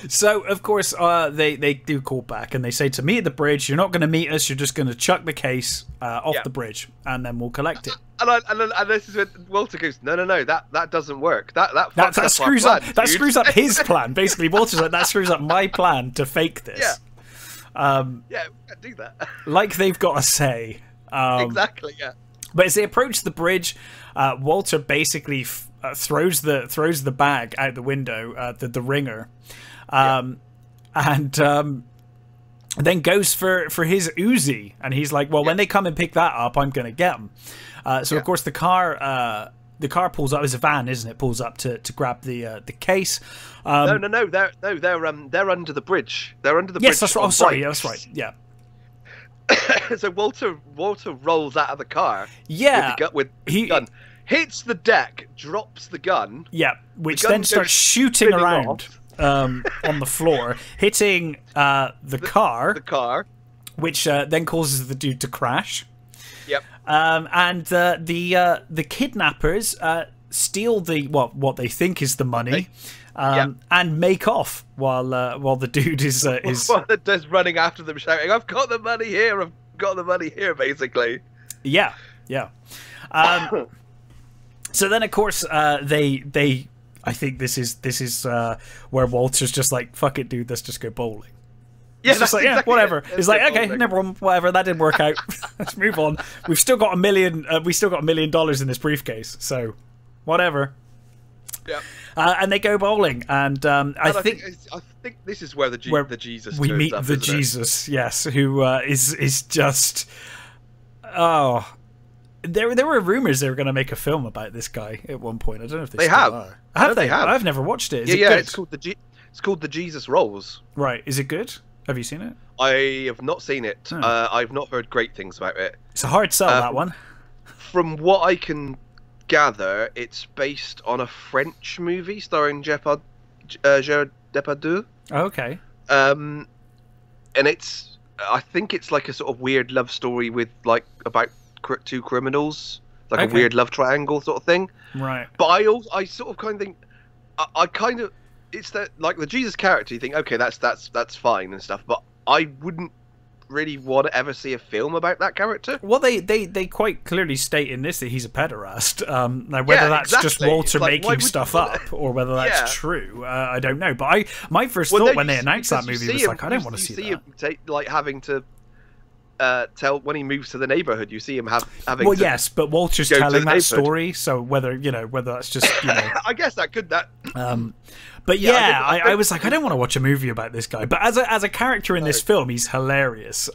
Speaker 1: So, of course, they do call back and they say to meet at the bridge. You're not going to meet us. You're just going to chuck the case off the bridge and then we'll collect it.
Speaker 2: And this is when Walter goes, no, that doesn't work. That
Speaker 1: screws
Speaker 2: plan,
Speaker 1: up. That screws up his plan. Basically, Walter's like, that screws up my plan to fake this.
Speaker 2: Yeah, we can't do that.
Speaker 1: Like they've got a say.
Speaker 2: Exactly. Yeah.
Speaker 1: But as they approach the bridge, Walter basically throws the bag out the window, the ringer. And then goes for his Uzi, and he's like, "Well, when they come and pick that up, I'm gonna get them." So of course the car pulls up. It's a van, isn't it? Pulls up to grab the case.
Speaker 2: No, they're under the bridge. They're under the bridge.
Speaker 1: Yes, that's right. Oh, sorry, that's right. Yeah.
Speaker 2: So Walter rolls out of the car.
Speaker 1: Yeah,
Speaker 2: with the gun, hits the deck, drops the gun.
Speaker 1: Yeah, which then starts shooting around. On the floor, hitting the car, which then causes the dude to crash.
Speaker 2: Yep.
Speaker 1: And the kidnappers steal what they think is the money, and make off while the dude is
Speaker 2: just running after them, shouting, "I've got the money here! I've got the money here!" Basically.
Speaker 1: Yeah. So then, of course, they. I think this is where Walter's just like, "Fuck it, dude, let's just go bowling." Yeah, it's just like, exactly whatever. It's like, okay, never mind, whatever. That didn't work out. Let's move on. We've still got $1 million. We still got $1 million in this briefcase, so whatever.
Speaker 2: Yeah.
Speaker 1: And they go bowling, and I think
Speaker 2: this is where the Jesus
Speaker 1: we
Speaker 2: turns
Speaker 1: meet
Speaker 2: up,
Speaker 1: the Jesus, yes, who is just There were rumors they were going to make a film about this guy at one point. I don't know if they
Speaker 2: have.
Speaker 1: Are. Have they? I've never watched it. Is it good?
Speaker 2: It's called the Jesus Rolls.
Speaker 1: Right. Is it good? Have you seen it?
Speaker 2: I have not seen it. I've not heard great things about it.
Speaker 1: It's a hard sell, that one.
Speaker 2: From what I can gather, it's based on a French movie starring Gerard Depardieu.
Speaker 1: Oh, okay.
Speaker 2: And I think it's like a sort of weird love story with about two criminals, like a weird love triangle sort of thing.
Speaker 1: Right.
Speaker 2: But I sort of kind of think it's that, like, the Jesus character, you think, okay, that's fine and stuff, but I wouldn't really want to ever see a film about that character.
Speaker 1: Well, they quite clearly state in this that he's a pederast. Now, whether that's just Walter making stuff up or whether that's true, I don't know. But my first thought when they announced that movie was like, I don't want to see that.
Speaker 2: Him having to tell when he moves to the neighborhood, you see him having.
Speaker 1: Well, yes, but Walter's telling that story, so whether that's just
Speaker 2: I guess that could.
Speaker 1: But I was like, I don't want to watch a movie about this guy. But as a character in this film, he's hilarious.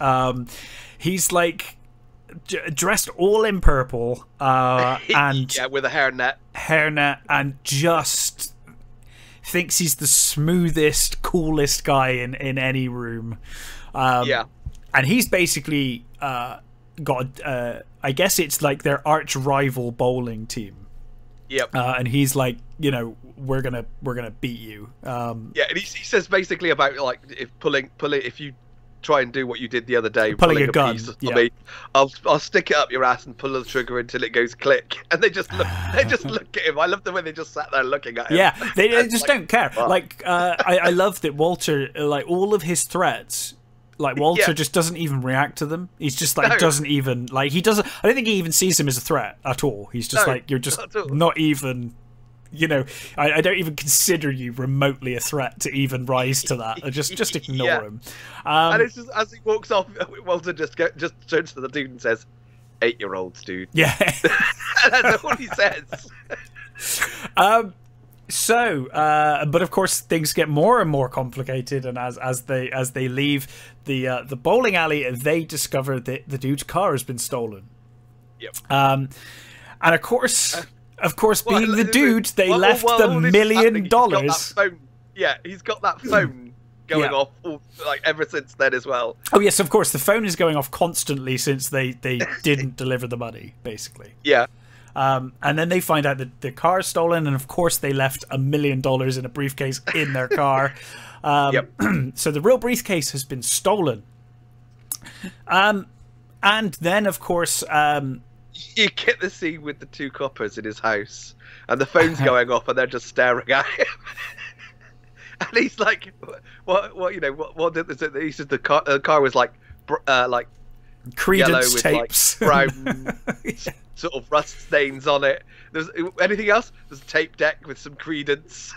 Speaker 1: He's like dressed all in purple, and
Speaker 2: with a hairnet,
Speaker 1: and just thinks he's the smoothest, coolest guy in any room. And he's basically got, I guess it's like their arch rival bowling team.
Speaker 2: Yep.
Speaker 1: And he's like, we're gonna beat you.
Speaker 2: And he says basically about, like, if you try and do what you did the other day,
Speaker 1: pulling a gun,
Speaker 2: me, I'll stick it up your ass and pull the trigger until it goes click. And they just look at him. I love the way they just sat there looking at him.
Speaker 1: Yeah, they just don't care. Like, I love that Walter, like, all of his threats. Like, Walter just doesn't even react to them. He's just like, doesn't even, like, he doesn't, I don't think he even sees him as a threat at all. He's just like, you're just not even, I don't even consider you remotely a threat to even rise to that. Just ignore him.
Speaker 2: And it's just, as he walks off, Walter just turns to the dude and says, 8-year-olds, dude.
Speaker 1: Yeah.
Speaker 2: And that's all he says.
Speaker 1: But of course, things get more and more complicated, and as they leave the bowling alley, they discover that the dude's car has been stolen.
Speaker 2: Yep.
Speaker 1: And of course, being the dude, they left the $1 million.
Speaker 2: Yeah, he's got that phone going off like ever since then as well.
Speaker 1: Oh yes, of course, the phone is going off constantly since they didn't deliver the money, basically.
Speaker 2: Yeah.
Speaker 1: And then they find out that the car is stolen, and of course they left $1 million in a briefcase in their car. So the real briefcase has been stolen. And then, of course,
Speaker 2: you get the scene with the two coppers in his house, and the phone's going off, and they're just staring at him. And he's like, "What? You know, what did this?" He said the car was like
Speaker 1: Creedence
Speaker 2: yellow with
Speaker 1: tapes,
Speaker 2: like brown sort of rust stains on it. There's anything else? There's a tape deck with some Creedence.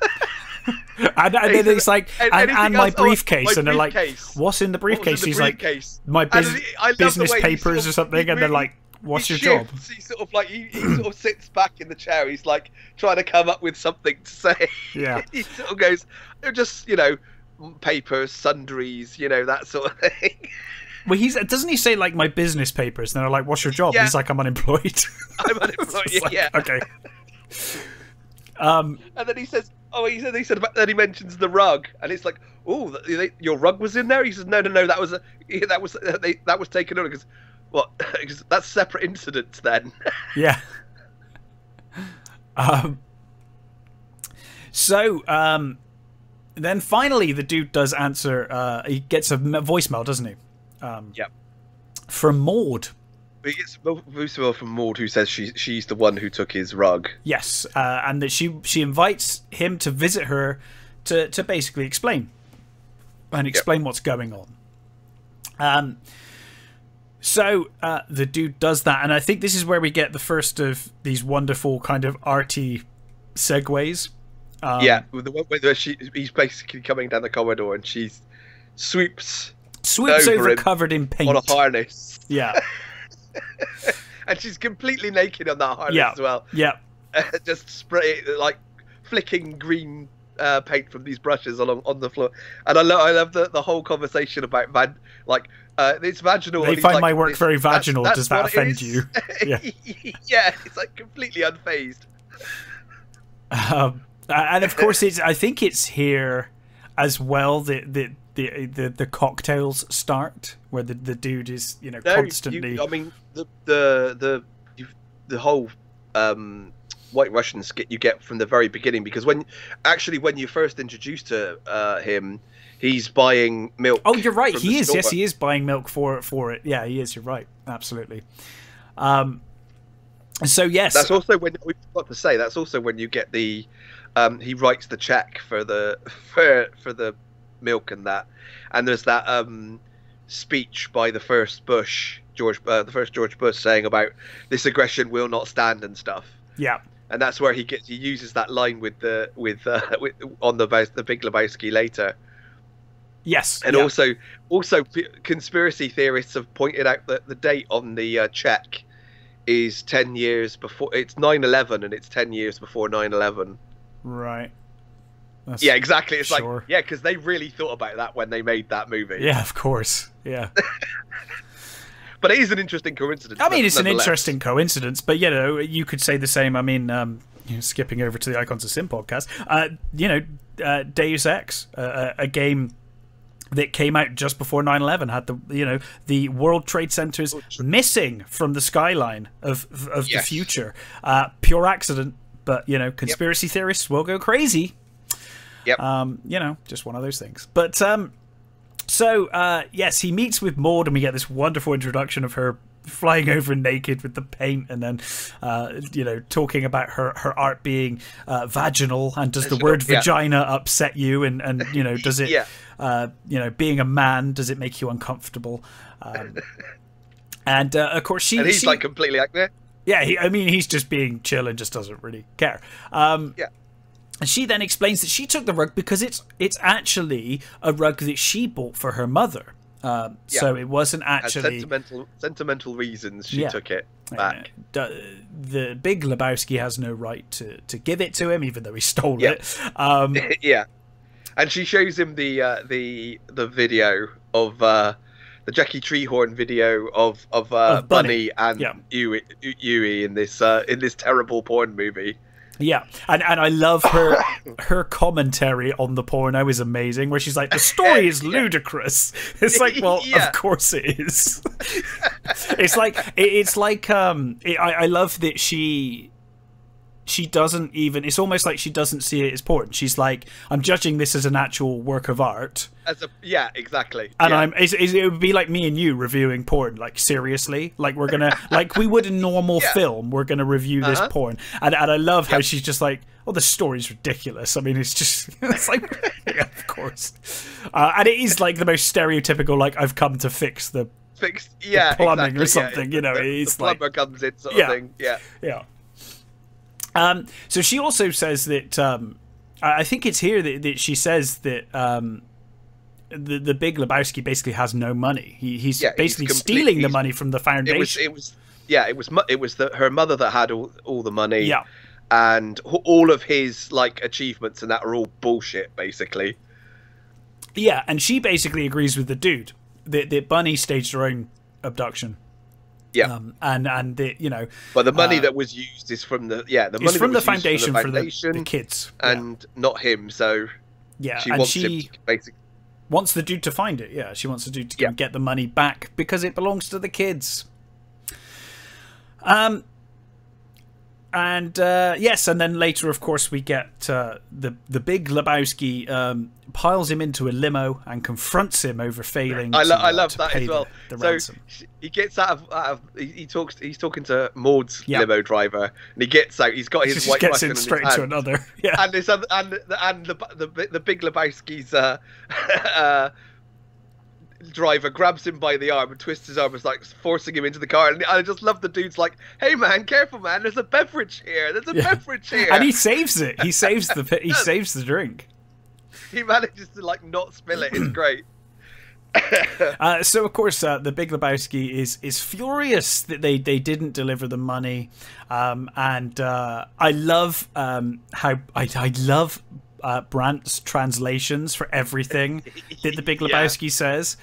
Speaker 1: and then it's like, and my briefcase,
Speaker 2: my
Speaker 1: and they're like,
Speaker 2: briefcase.
Speaker 1: "What's in the briefcase?"
Speaker 2: He's
Speaker 1: like, "My business papers or something," and they're like, "What's your job?"
Speaker 2: He sort of like he sort of sits back in the chair. He's like trying to come up with something to say.
Speaker 1: Yeah.
Speaker 2: He sort of goes, "They're just, you know, papers, sundries, you know, that sort of thing."
Speaker 1: Well, doesn't he say like my business papers? And they're like, "What's your job?"
Speaker 2: Yeah.
Speaker 1: He's like, "I'm unemployed."
Speaker 2: I'm unemployed.
Speaker 1: Like,
Speaker 2: yeah.
Speaker 1: Okay.
Speaker 2: And then he says, then he mentions the rug, and it's like, "Oh, your rug was in there." He says, "No, that was taken over because what? Because that's separate incidents then."
Speaker 1: Yeah. Then finally, the dude does answer. He gets a voicemail, doesn't he?
Speaker 2: Yep.
Speaker 1: From Maud.
Speaker 2: He gets a voicemail from Maud, who says she's the one who took his rug. Yes,
Speaker 1: and that she invites him to visit her to basically explain what's going on. So the dude does that, and I think this is where we get the first of these wonderful kind of arty segues.
Speaker 2: With the one where he's basically coming down the corridor, and she swoops
Speaker 1: over
Speaker 2: him
Speaker 1: covered in paint
Speaker 2: on a harness.
Speaker 1: Yeah.
Speaker 2: And she's completely naked on that harness as well.
Speaker 1: Yeah.
Speaker 2: Just spray like flicking green paint from these brushes on the floor. And I love the whole conversation about it's vaginal.
Speaker 1: They find my work very vaginal. Does that offend you?
Speaker 2: Yeah. Yeah, it's like completely unfazed.
Speaker 1: And of course, I think it's here as well that the cocktails start, where the dude is constantly.
Speaker 2: I mean the whole White Russian skit you get from the very beginning, because when you're first introduced to him, he's buying milk.
Speaker 1: Oh, you're right. He is. Yes, he is buying milk for it. Yeah, he is. You're right. Absolutely. So yes,
Speaker 2: that's also when we forgot to say. That's also when you get the. He writes the check for the milk and that, and there's that speech by the first George Bush saying about this aggression will not stand and stuff.
Speaker 1: Yeah,
Speaker 2: and that's where he uses that line on the Big Lebowski later.
Speaker 1: Yes,
Speaker 2: and also conspiracy theorists have pointed out that the date on the check is 10 years before. It's 9/11, and it's 10 years before 9/11.
Speaker 1: Right.
Speaker 2: Yeah, exactly. It's because they really thought about that when they made that movie.
Speaker 1: Yeah, of course. Yeah.
Speaker 2: But it is an interesting coincidence.
Speaker 1: I mean, it's an interesting coincidence, but you could say the same. I mean, skipping over to the Icons of Sin podcast, Deus Ex, a game that came out just before 9/11, had the World Trade Centers missing from the skyline of the future. Pure accident, but conspiracy theorists will go crazy.
Speaker 2: Yep.
Speaker 1: Just one of those things. But yes, he meets with Maud, and we get this wonderful introduction of her flying over naked with the paint, and then talking about her art being vaginal, and does the word vagina upset you, and does it being a man, does it make you uncomfortable? And of course
Speaker 2: he's like completely like that.
Speaker 1: Yeah, he's just being chill and just doesn't really care. And she then explains that she took the rug because it's actually a rug that she bought for her mother. So it wasn't actually
Speaker 2: sentimental reasons she took it back.
Speaker 1: The Big Lebowski has no right to give it to him, even though he stole it.
Speaker 2: Yeah, and she shows him the video of the Jackie Treehorn video of Bunny and Yui in this terrible porn movie.
Speaker 1: Yeah, and I love her commentary on the porno is amazing, where she's like, the story is ludicrous. It's like, well, of course it is. I love that she doesn't even, it's almost like she doesn't see it as porn. She's like, I'm judging this as an actual work of art.
Speaker 2: Exactly.
Speaker 1: And it would be like me and you reviewing porn, like seriously, like we're gonna, like we would in normal film, we're gonna review this porn. And I love how she's just like, oh, the story's ridiculous. I mean, it's just, it's like, yeah, of course. And it is like the most stereotypical, like, I've come to fix the plumbing or something, you know. It's
Speaker 2: the plumber comes in sort of thing.
Speaker 1: Yeah. So she also says that I think it's here that she says that the Big Lebowski basically has no money. He's basically stealing the money from the foundation.
Speaker 2: It was her mother that had all the money. Yeah, and all of his like achievements and that are all bullshit, basically.
Speaker 1: Yeah, and she basically agrees with the dude that Bunny staged her own abduction.
Speaker 2: Yeah,
Speaker 1: and the, you know,
Speaker 2: but the money that was used is from the money
Speaker 1: from the foundation for the kids,
Speaker 2: and not him. So she
Speaker 1: wants the dude to find it. Yeah, she wants the dude to get the money back because it belongs to the kids. And yes, and then later, of course, we get the Big Lebowski piles him into a limo and confronts him over failing.
Speaker 2: I love that as well.
Speaker 1: The ransom.
Speaker 2: He gets out of he's talking to Maud's limo driver, and he gets out. He's got his white Russian in
Speaker 1: straight
Speaker 2: his hand,
Speaker 1: to another. Yeah,
Speaker 2: and the Big Lebowski's driver grabs him by the arm and twists his arm, and is like forcing him into the car. And I just love the dude's like, "Hey man, careful man! There's a beverage here. There's a beverage here."
Speaker 1: And he saves it. He saves the drink.
Speaker 2: He manages to like not spill it. It's great.
Speaker 1: So of course, the Big Lebowski is furious that they didn't deliver the money, and I love how I love Brandt's translations for everything that the Big Lebowski says.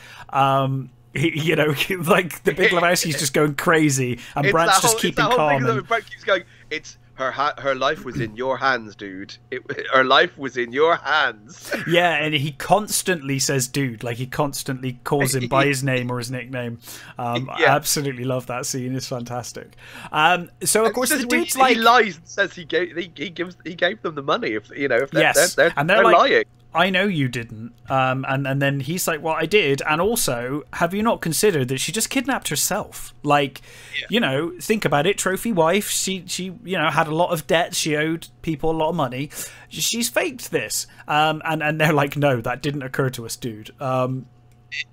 Speaker 1: You know, like the Big Lebowski's just going crazy, and Brandt's just keeping calm.
Speaker 2: Brandt keeps going, it's her life was in your hands, dude. Her life was in your hands.
Speaker 1: Yeah, and he constantly says dude, like he constantly calls him by his name or his nickname. I absolutely love that scene. It's fantastic. So of course the dude's like,
Speaker 2: he lies and says he gave them the money, if you know, if they're like, lying.
Speaker 1: I know you didn't. And then he's like, well, I did. And also, have you not considered that she just kidnapped herself? Like, you know, think about it. Trophy wife. She you know, had a lot of debts. She owed people a lot of money. She's faked this. And they're like, no, that didn't occur to us, dude. And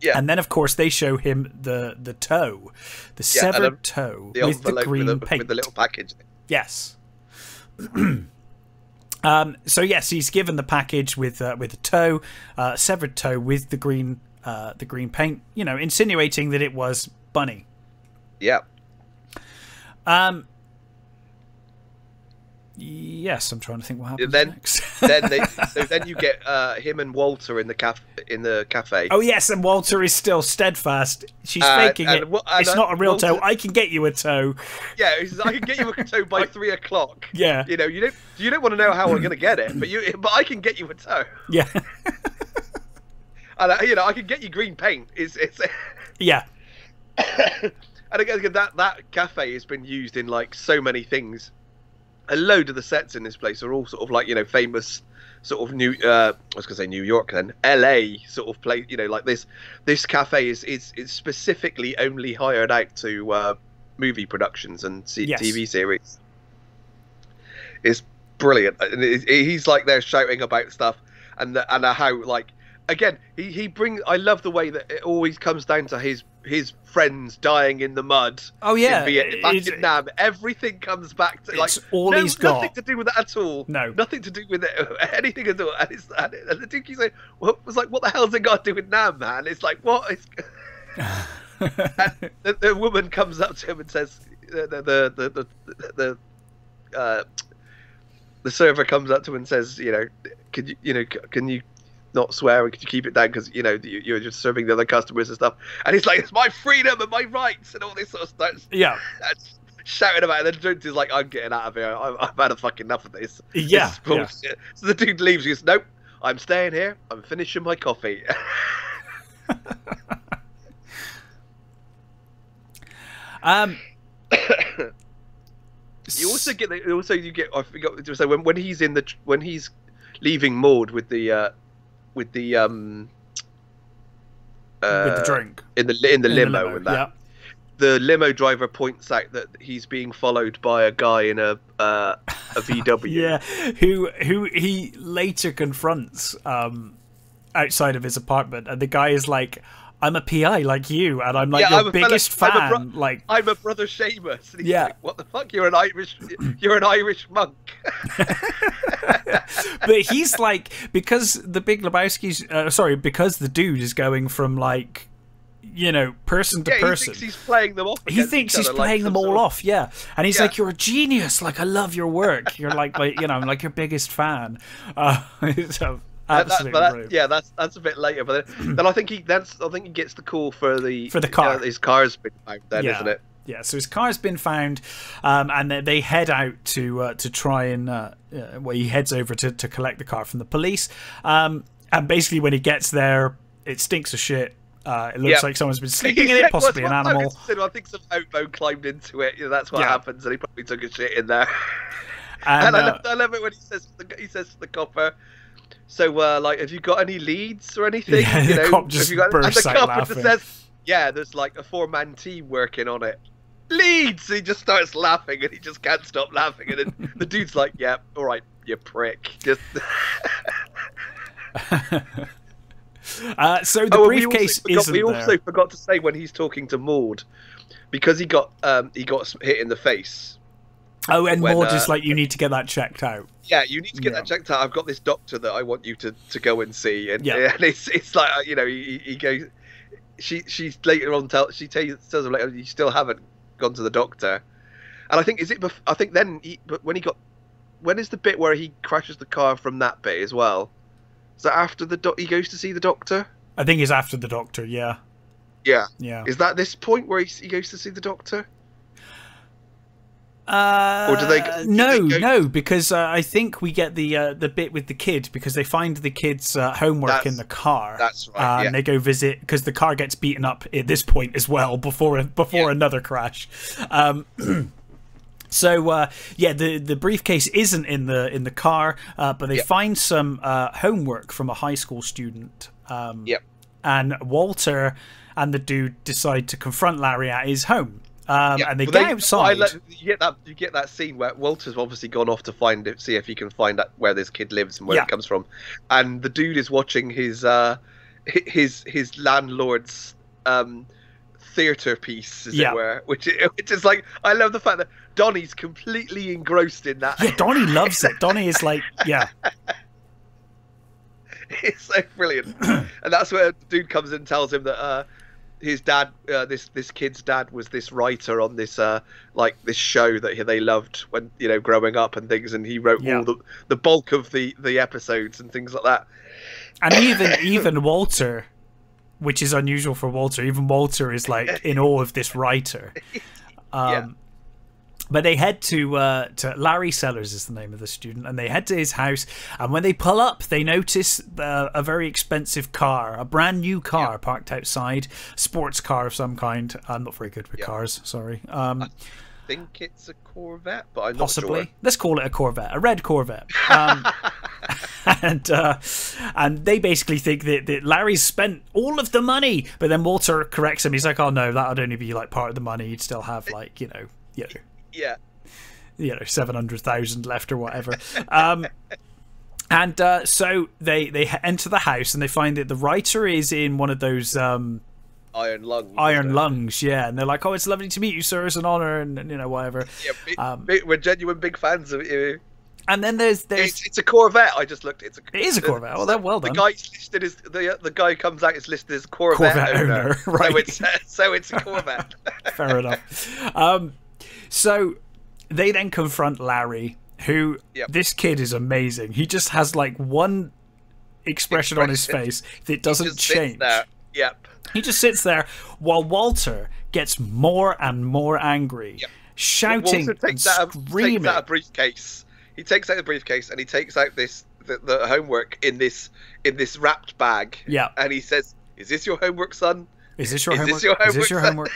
Speaker 1: then, of course, they show him the toe. The severed toe with the green paint.
Speaker 2: With the little package.
Speaker 1: Yes. So yes, he's given the package with a toe, severed toe with the green paint. You know, insinuating that it was Bunny.
Speaker 2: Yeah.
Speaker 1: Yes, I'm trying to think what happens
Speaker 2: next. then you get him and Walter in the cafe.
Speaker 1: Oh yes, and Walter is still steadfast. She's faking it. It's not a real toe. I can get you a toe.
Speaker 2: Yeah, he says, I can get you a toe by 3 o'clock.
Speaker 1: Yeah.
Speaker 2: You know, you don't want to know how I'm going to get it, but I can get you a toe.
Speaker 1: Yeah.
Speaker 2: And you know, I can get you green paint. It's
Speaker 1: yeah.
Speaker 2: And again, that cafe has been used in like so many things. A load of the sets in this place are all sort of like, you know, famous sort of I was gonna say New York then, LA sort of place. You know, like this cafe is specifically only hired out to movie productions and TV series. It's brilliant. And he's like there shouting about stuff, and how like again, he brings. I love the way that it always comes down to his friends dying in the mud.
Speaker 1: Oh yeah,
Speaker 2: in Vietnam. Everything comes back to like
Speaker 1: all he's got.
Speaker 2: Nothing to do with that at all.
Speaker 1: No,
Speaker 2: nothing to do with it. Anything at all. And the dude keeps saying, "What was like? What the hell's it got to do with Nam, man?" It's like what? And the woman comes up to him and says, the server comes up to him and says, can you not swear and could you keep it down because you're just serving the other customers and stuff. And he's like, it's my freedom and my rights and all this sort of stuff.
Speaker 1: Yeah.
Speaker 2: Shouting about it. And the dude is like, I'm getting out of here. I've had a fucking enough of this.
Speaker 1: Yeah.
Speaker 2: This bullshit. Yeah. So the dude leaves. He goes, nope, I'm staying here. I'm finishing my coffee. You also get I forgot to say when he's when he's leaving Maud with the
Speaker 1: drink
Speaker 2: in the limo and that.
Speaker 1: Yeah.
Speaker 2: The limo driver points out that he's being followed by a guy in a VW.
Speaker 1: Yeah, who he later confronts outside of his apartment, and the guy is like, I'm a PI like you, and I'm like your biggest fan.
Speaker 2: I'm a brother Seamus. And he's
Speaker 1: yeah.
Speaker 2: Like, what the fuck? You're an Irish monk.
Speaker 1: But he's like, because the Big Lebowski's because the dude is going from like, person to person.
Speaker 2: He thinks he's playing them off.
Speaker 1: He thinks he's playing them all off. Yeah, and he's like, you're a genius. Like I love your work. You're like I'm like your biggest fan. So,
Speaker 2: that's a bit later, but then I think he gets the call for the
Speaker 1: car.
Speaker 2: His car's been found then, isn't it?
Speaker 1: Yeah, so his car's been found, and they head out to try and he heads over to collect the car from the police, and basically when he gets there, it stinks of shit. It looks like someone's been sleeping in it, possibly an animal.
Speaker 2: I think some hobo climbed into it. That's what happens, and he probably took a shit in there. And I love it when he says to the copper, so, have you got any leads or anything?
Speaker 1: Yeah, the cop just bursts out laughing.
Speaker 2: Says, yeah, there's like a 4-man team working on it. Leads! He just starts laughing, and he just can't stop laughing. And then the dude's like, yeah, all right, you prick. Just...
Speaker 1: so the briefcase isn't
Speaker 2: We also forgot to say when he's talking to Maud, because he got hit in the face.
Speaker 1: Oh, and Maud is like, you need to get that checked out.
Speaker 2: Yeah, you need to get that checked out. I've got this doctor that I want you to go and see. And it's like, he goes. She's later on tells him later, you still haven't gone to the doctor. And I think when is the bit where he crashes the car from that bit as well? Is that after he goes to see the doctor?
Speaker 1: I think it's after the doctor. Yeah.
Speaker 2: Yeah.
Speaker 1: Yeah.
Speaker 2: Is that this point where he goes to see the doctor? Or do they?
Speaker 1: No, because I think we get the bit with the kid, because they find the kid's homework in the car.
Speaker 2: That's right.
Speaker 1: And they go visit, because the car gets beaten up at this point as well before another crash. So the briefcase isn't in the car, but they find some homework from a high school student. And Walter and the dude decide to confront Larry at his home. And they get outside.
Speaker 2: You get that scene where Walter's obviously gone off to see if he can find out where this kid lives and where it comes from, and the dude is watching his landlord's theater piece, as it were, which is like, I love the fact that Donnie's completely engrossed in that.
Speaker 1: Yeah, Donnie loves it. Donnie is like,
Speaker 2: it's so brilliant. And that's where the dude comes in and tells him that his dad, this kid's dad, was this writer on this this show that they loved when growing up and things, and he wrote all the bulk of the episodes and things like that.
Speaker 1: And even Walter, which is unusual for Walter, even Walter is like in awe of this writer. But they head to Larry Sellers is the name of the student, and they head to his house. And when they pull up, they notice a very expensive car, a brand new car parked outside, sports car of some kind. I'm not very good with cars, sorry.
Speaker 2: I think it's a Corvette, but I'm
Speaker 1: possibly.
Speaker 2: Not sure.
Speaker 1: Let's call it a Corvette, a red Corvette. And they basically think that Larry's spent all of the money, but then Walter corrects him. He's like, "Oh no, that would only be like part of the money. You'd still have like 700,000 left or whatever." And so they enter the house and they find that the writer is in one of those
Speaker 2: iron lungs.
Speaker 1: Iron lungs, yeah. And they're like, "Oh, it's lovely to meet you, sir. It's an honor," and you know, whatever.
Speaker 2: Yeah, we're genuine big fans of you.
Speaker 1: And then there's
Speaker 2: it's a Corvette. I just looked. It
Speaker 1: is a Corvette. Well, well done.
Speaker 2: The guy's listed as the guy comes out is listed as Corvette owner.
Speaker 1: Right?
Speaker 2: So it's a Corvette.
Speaker 1: Fair enough. So they then confront Larry, who this kid is amazing. He just has like one expression on his face that doesn't change.
Speaker 2: Yep.
Speaker 1: He just sits there while Walter gets more and more angry, shouting and screaming.
Speaker 2: Takes out a briefcase. He takes out the briefcase and he takes out the homework in this wrapped bag.
Speaker 1: Yeah.
Speaker 2: And he says, "Is this your homework, son?
Speaker 1: Is this your homework?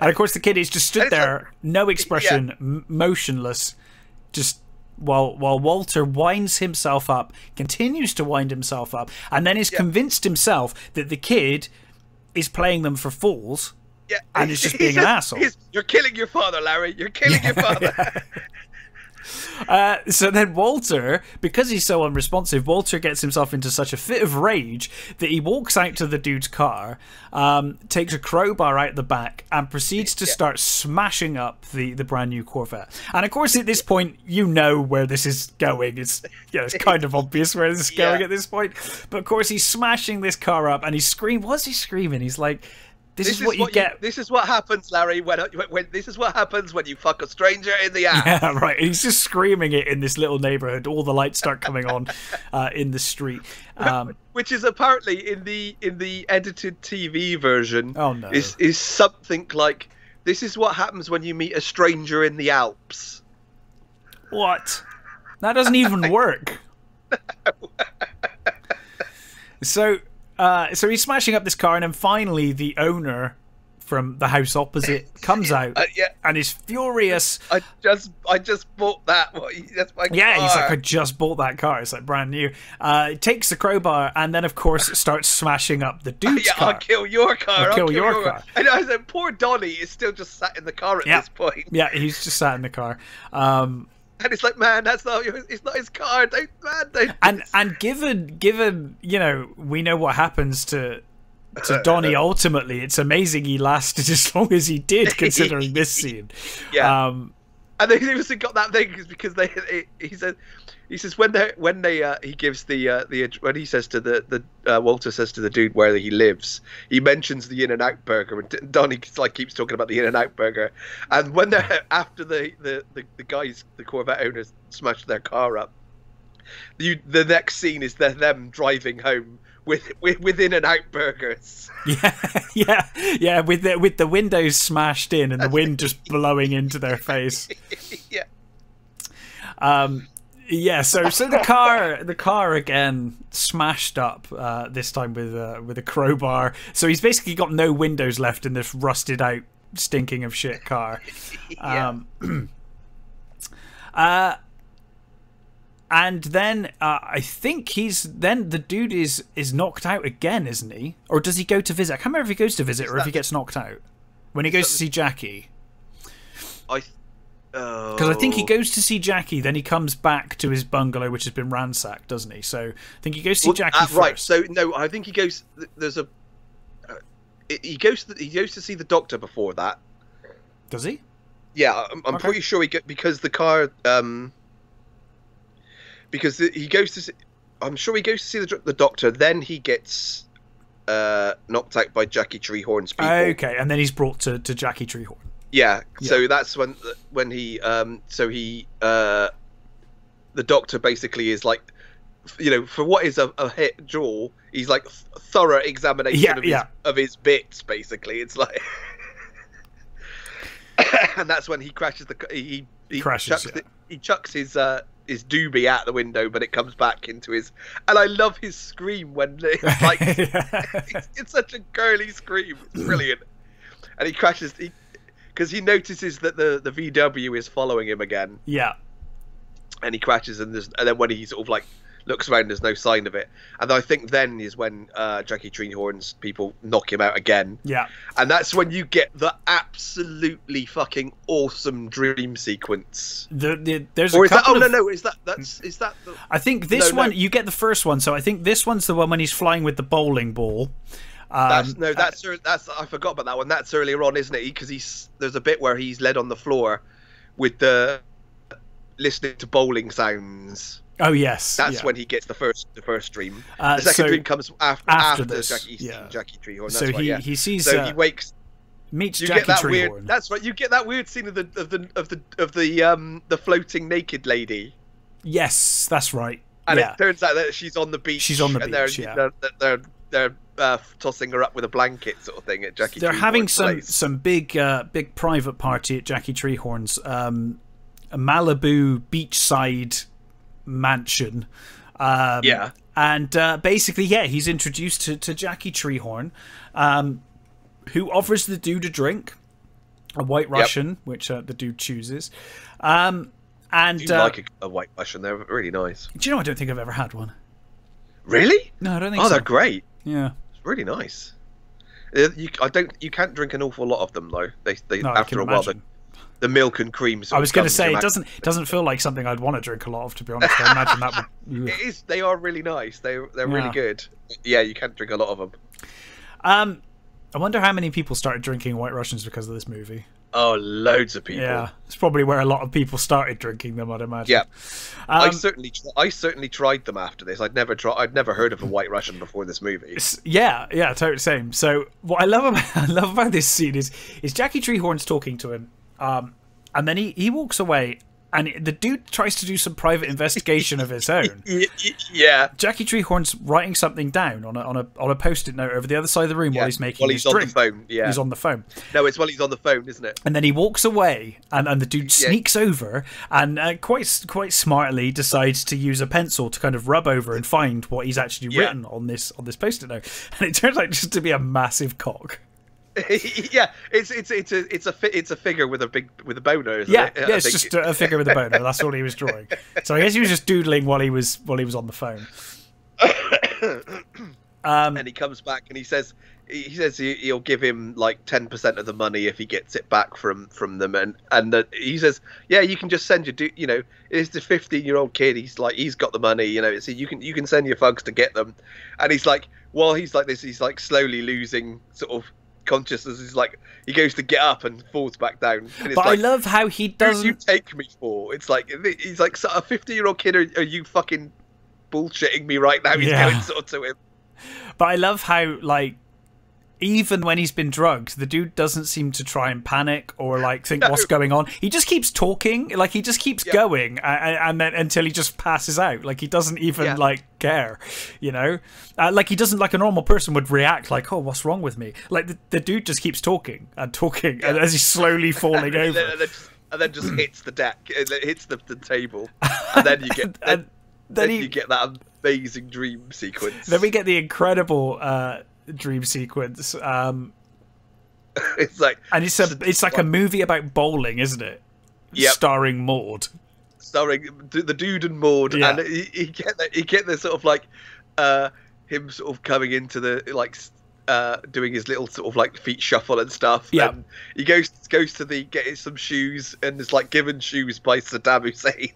Speaker 1: And of course the kid is just stood there, no expression, motionless, just while Walter winds himself up, continues to wind himself up, and then is convinced himself that the kid is playing them for fools and is just being an asshole.
Speaker 2: You're killing your father, Larry. You're killing your father.
Speaker 1: So then Walter, because he's so unresponsive, Walter gets himself into such a fit of rage that he walks out to the dude's car, takes a crowbar out the back, and proceeds to start smashing up the brand new Corvette. And of course, at this point, you know where this is going. It's kind of obvious where this is going at this point. But of course, he's smashing this car up, and he's screaming. What's he screaming? He's like, This is what you get.
Speaker 2: This is what happens, Larry. When this is what happens when you fuck a stranger in the ass.
Speaker 1: Yeah, right. He's just screaming it in this little neighborhood. All the lights start coming on in the street,
Speaker 2: which is apparently in the edited TV version.
Speaker 1: Oh no!
Speaker 2: Is something like, "This is what happens when you meet a stranger in the Alps."
Speaker 1: What? That doesn't even work. So he's smashing up this car, and then finally the owner from the house opposite comes out and is furious.
Speaker 2: I just bought that. That's my car.
Speaker 1: Yeah, he's like, I just bought that car. It's like brand new. Takes the crowbar and then, of course, starts smashing up the dude's car.
Speaker 2: I'll kill your car.
Speaker 1: I'll kill your car.
Speaker 2: And I said, poor Donnie is still just sat in the car at this point.
Speaker 1: Yeah, he's just sat in the car.
Speaker 2: And it's like, man, it's not his car. Don't.
Speaker 1: And given we know what happens to Donnie ultimately, it's amazing he lasted as long as he did, considering this scene.
Speaker 2: Yeah. And they also got that thing because he says when he gives when he says to the Walter says to the dude where he lives, he mentions the In-N-Out burger, and Donnie keeps talking about the In-N-Out burger, and when they're after the Corvette owners smash their car up, the next scene is them driving home with In-N-Out burgers.
Speaker 1: Yeah, with the windows smashed in and the wind just blowing into their face. So the car again smashed up, this time with a crowbar. So he's basically got no windows left in this rusted out, stinking of shit car. And then I think the dude is knocked out again, isn't he? Or does he go to visit? I can't remember if he goes to visit or if he gets knocked out when he goes to see Jackie. Because I think he goes to see Jackie, then he comes back to his bungalow, which has been ransacked, doesn't he? So I think he goes to see Jackie first.
Speaker 2: Right. So no, I think he goes. He goes to see the doctor before that.
Speaker 1: Does he?
Speaker 2: Yeah, I'm pretty sure because the car. Because he goes to see, I'm sure he goes to see the doctor. Then he gets knocked out by Jackie Treehorn's people.
Speaker 1: Okay, and then he's brought to Jackie Treehorn.
Speaker 2: Yeah, so that's when he the doctor basically is like, for what is a hit jaw, he's like thorough examination of his bits. Basically, it's like, and that's when he crashes he chucks his doobie out the window, but it comes back into his. And I love his scream when it's like it's such a girly scream. It's brilliant. And he crashes because he notices that the VW is following him again.
Speaker 1: Yeah.
Speaker 2: And he crashes, and then when he sort of like looks around, there's no sign of it, and I think then is when Jackie Treehorn's people knock him out again.
Speaker 1: Yeah,
Speaker 2: and that's when you get the absolutely fucking awesome dream sequence.
Speaker 1: There's
Speaker 2: or
Speaker 1: a
Speaker 2: is that?
Speaker 1: couple
Speaker 2: Oh
Speaker 1: of,
Speaker 2: no, is that the,
Speaker 1: I think this one you get the first one. So I think this one's the one when he's flying with the bowling ball.
Speaker 2: That's I forgot about that one. That's earlier on, isn't it? Because there's a bit where he's led on the floor with the listening to bowling sounds.
Speaker 1: Oh yes,
Speaker 2: that's when he gets the first dream. The second dream comes after Jackie Treehorn. That's
Speaker 1: so he sees.
Speaker 2: So he wakes.
Speaker 1: Meets
Speaker 2: you
Speaker 1: Jackie
Speaker 2: get that
Speaker 1: Treehorn.
Speaker 2: Weird. That's right. You get that weird scene of the floating naked lady.
Speaker 1: Yes, that's right.
Speaker 2: And it turns out that she's on the beach.
Speaker 1: She's on the beach.
Speaker 2: They're tossing her up with a blanket, sort of thing. At Jackie.
Speaker 1: They're
Speaker 2: Treehorn's
Speaker 1: having
Speaker 2: place.
Speaker 1: some big private party at Jackie Treehorn's a Malibu beachside mansion. And basically, he's introduced to Jackie Treehorn, who offers the dude a drink, a White Russian, which the dude chooses. And
Speaker 2: do you like a White Russian? They're really nice.
Speaker 1: Do you know? I don't think I've ever had one.
Speaker 2: Really?
Speaker 1: No, I don't think so.
Speaker 2: Oh, they're great.
Speaker 1: Yeah,
Speaker 2: it's really nice. You can't drink an awful lot of them though. They after a while the milk and cream.
Speaker 1: I was going to say it doesn't feel like something I'd want to drink a lot of, to be honest. I imagine that would.
Speaker 2: It is. They are really nice. They're really good. Yeah, you can't drink a lot of them.
Speaker 1: I wonder how many people started drinking White Russians because of this movie.
Speaker 2: Oh, loads of people.
Speaker 1: Yeah, it's probably where a lot of people started drinking them, I'd imagine.
Speaker 2: Yeah, I certainly tried them after this. I'd never heard of a White Russian before this movie.
Speaker 1: Yeah, totally same. So what I love about this scene is Jackie Treehorn's talking to him, and then he walks away, and the dude tries to do some private investigation of his own.
Speaker 2: Yeah.
Speaker 1: Jackie Treehorn's writing something down on a post-it note over the other side of the room while he's making his drink.
Speaker 2: On the phone. Yeah.
Speaker 1: He's on the phone.
Speaker 2: No, it's while he's on the phone, isn't it?
Speaker 1: And then he walks away, and the dude sneaks over and quite smartly decides to use a pencil to kind of rub over and find what he's actually written on this post-it note. And it turns out just to be a massive cock.
Speaker 2: Yeah, it's a figure with a boner. Isn't it?
Speaker 1: Yeah, it's just a figure with a boner. That's all he was drawing. So I guess he was just doodling while he was on the phone.
Speaker 2: And he comes back and he says he'll give him like 10% of the money if he gets it back from them, and he says, yeah, you can just send it's the 15-year-old kid. He's got the money, so you can send your thugs to get them. And he's like, while he's like this, he's like slowly losing sort of consciousness. Is like he goes to get up and falls back down. And
Speaker 1: but I love how he doesn't.
Speaker 2: Who do you take me for? It's like he's like, so a 50-year-old kid. Are you fucking bullshitting me right now? He's going sort of to him.
Speaker 1: But I love how even when he's been drugged, the dude doesn't seem to try and panic or think what's going on. He just keeps talking, he just keeps going, and then until he just passes out. He doesn't even care, he doesn't like a normal person would react oh, what's wrong with me? The dude just keeps talking and as he's slowly falling over,
Speaker 2: and then just hits the deck, hits the table, and then you get you get that amazing dream sequence.
Speaker 1: Then we get the incredible dream sequence.
Speaker 2: It's like
Speaker 1: a movie about bowling, isn't it?
Speaker 2: Yep.
Speaker 1: Starring Maud.
Speaker 2: Starring the dude and Maud, and you get this sort of him sort of coming into the doing his little sort of feet shuffle and stuff.
Speaker 1: Yeah.
Speaker 2: And he goes to get some shoes and is given shoes by Saddam Hussein.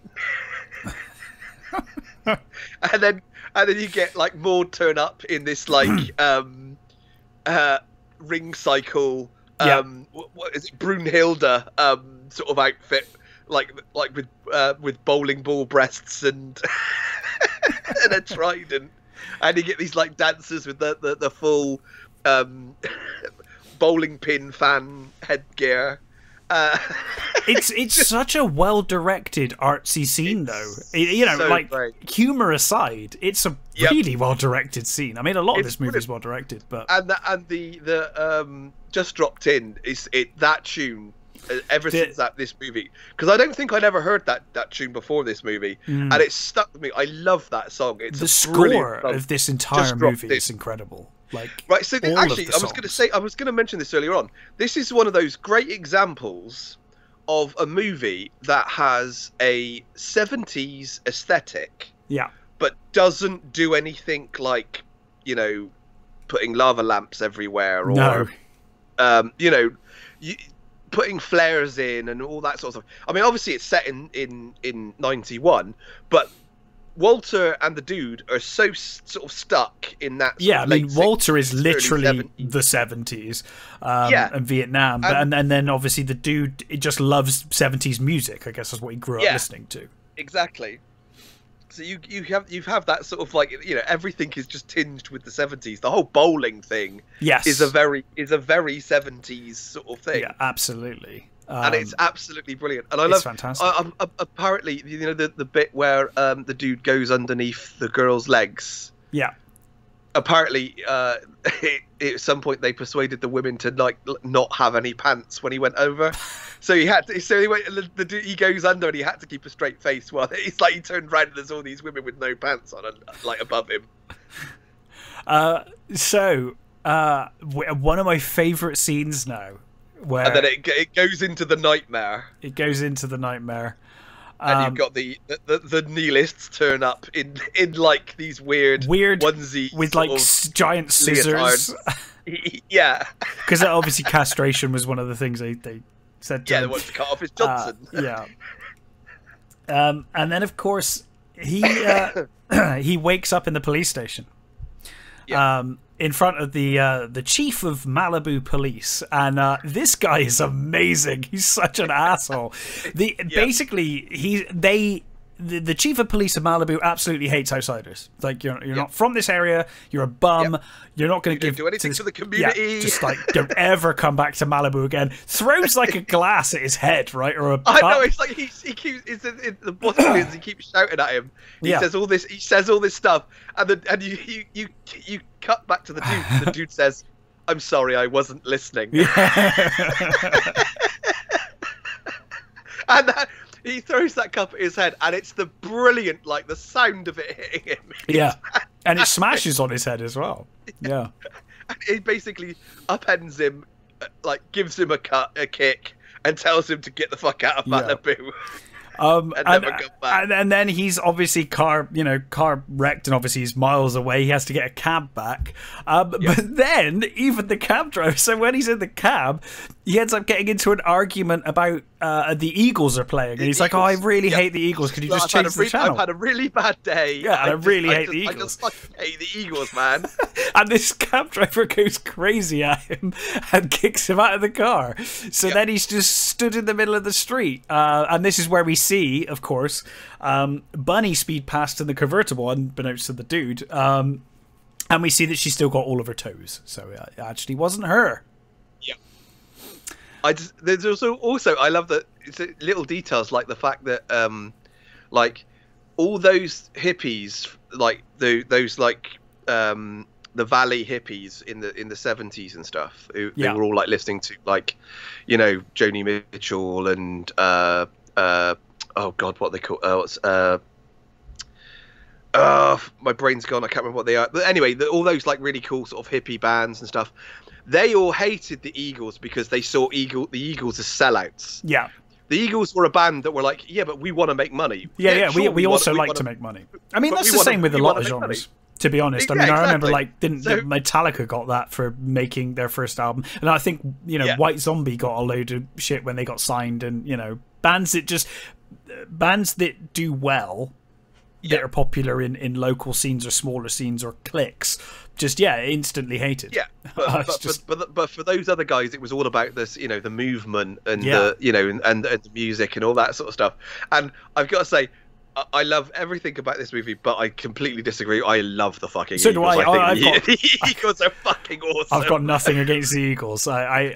Speaker 2: and then you get Maud turn up in this ring cycle what is it, Brunhilde sort of outfit, with bowling ball breasts and and a trident, and you get these dancers with the full bowling pin fan headgear.
Speaker 1: It's such a well-directed artsy scene, though. Humor aside, it's a really well-directed scene. I mean, a lot of this movie is well-directed, but
Speaker 2: the just dropped in is that tune ever since this movie, because I don't think I'd ever heard that tune before this movie, and it stuck with me. I love that song. It's
Speaker 1: the score of this entire movie is incredible.
Speaker 2: Right, so actually, I was going to mention this earlier on. This is one of those great examples of a movie that has a 70s aesthetic, but doesn't do anything like, you know, putting lava lamps everywhere or you know, putting flares in and all that sort of stuff. I mean, obviously it's set in 91, but Walter and the dude are so sort of stuck in that sort of late
Speaker 1: Walter
Speaker 2: 60s,
Speaker 1: is literally the 70s and Vietnam, and then obviously the dude just loves 70s music. I guess that's what he grew up listening to. Exactly.
Speaker 2: So you have that sort of like, you know, everything is just tinged with the 70s. The whole bowling thing is a very 70s sort of thing.
Speaker 1: Yeah, absolutely.
Speaker 2: And it's absolutely brilliant. And I love,
Speaker 1: fantastic.
Speaker 2: Apparently, you know, the bit where the dude goes underneath the girl's legs.
Speaker 1: Yeah.
Speaker 2: Apparently, at some point they persuaded the women to like not have any pants when he went over. So he had to, so he went. He goes under and he had to keep a straight face while it's like he turned around and there's all these women with no pants on and like above him.
Speaker 1: So one of my favourite scenes now. Where
Speaker 2: and then it goes into the nightmare.
Speaker 1: It goes into the nightmare.
Speaker 2: And you've got the nihilists turn up in like these weird onesie
Speaker 1: with like giant scissors.
Speaker 2: Yeah,
Speaker 1: because obviously castration was one of the things they said.
Speaker 2: They wanted to cut off his Johnson.
Speaker 1: And then of course he he wakes up in the police station. Yeah. In front of the chief of Malibu Police, and this guy is amazing. He's such an asshole. Basically, the chief of police of Malibu absolutely hates outsiders. Like you're not from this area. You're a bum. You're not going to
Speaker 2: do anything to the community.
Speaker 1: Yeah, just like don't ever come back to Malibu again. Throws like a glass at his head, right, or a cup.
Speaker 2: I know. It's like he keeps. The bottom is he keeps shouting at him. He says all this. He says all this stuff, and you cut back to the dude. The dude says, "I'm sorry, I wasn't listening." And he throws that cup at his head, and it's the brilliant, like the sound of it hitting him.
Speaker 1: And it smashes on his head as well. Yeah.
Speaker 2: And he basically upends him, like gives him a kick, and tells him to get the fuck out of Malibu. And never come back.
Speaker 1: And then he's obviously car wrecked, and obviously he's miles away. He has to get a cab back. But then even the cab driver. So when he's in the cab, he ends up getting into an argument about the Eagles are playing, and he's like, "Oh, I really hate the Eagles. Could you just change the channel?
Speaker 2: I've had a really bad day.
Speaker 1: Yeah, I really hate the Eagles.
Speaker 2: I just fucking hate the Eagles, man."
Speaker 1: And this cab driver goes crazy at him and kicks him out of the car. So then he's just stood in the middle of the street, and this is where we see, of course, Bunny speed past in the convertible, unbeknownst to the dude, and we see that she's still got all of her toes. So it actually wasn't her.
Speaker 2: Yeah. There's also I love that it's little details like the fact that like all those hippies, like those like the Valley hippies in the 70s and stuff, they were all like listening to, like, you know, Joni Mitchell and oh god, what they call my brain's gone. I can't remember what they are. But anyway, all those like really cool sort of hippie bands and stuff, they all hated the Eagles because they saw the Eagles as sellouts.
Speaker 1: Yeah.
Speaker 2: The Eagles were a band that were like, yeah, but we want to make money.
Speaker 1: We also like to make money. I mean, that's the same with a lot of genres. To be honest, I mean, I remember like Metallica got that for making their first album, and I think, you know, White Zombie got a load of shit when they got signed, and, you know, bands that do well, that are popular in local scenes or smaller scenes or cliques, just instantly hated.
Speaker 2: Yeah, but for those other guys, it was all about this, you know, the movement and the, you know, and the music and all that sort of stuff. And I've got to say, I love everything about this movie, but I completely disagree. I love the fucking Eagles.
Speaker 1: So do I.
Speaker 2: The Eagles are fucking awesome.
Speaker 1: I've got nothing against the Eagles. I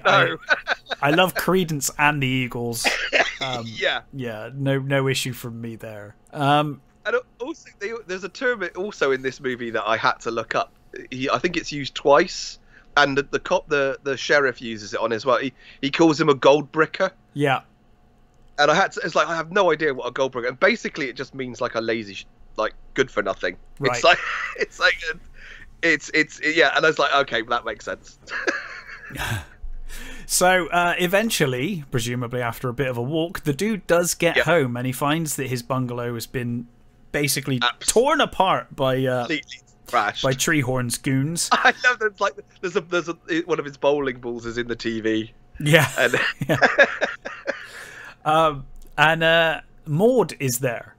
Speaker 1: love Creedence and the Eagles. No issue from me there.
Speaker 2: And also, there's a term also in this movie that I had to look up. I think it's used twice, and the sheriff uses it on as well. He calls him a gold bricker. Yeah. And it's like, I have no idea what a gold bricker, and basically it just means like a lazy, like good for nothing. Right. It's and I was like, okay, that makes sense.
Speaker 1: So eventually, presumably after a bit of a walk, the dude does get home, and he finds that his bungalow has been basically torn apart by
Speaker 2: completely thrashed
Speaker 1: by Treehorn's goons.
Speaker 2: I love that. Like, there's one of his bowling balls is in the TV.
Speaker 1: Yeah,
Speaker 2: and
Speaker 1: and Maud is there,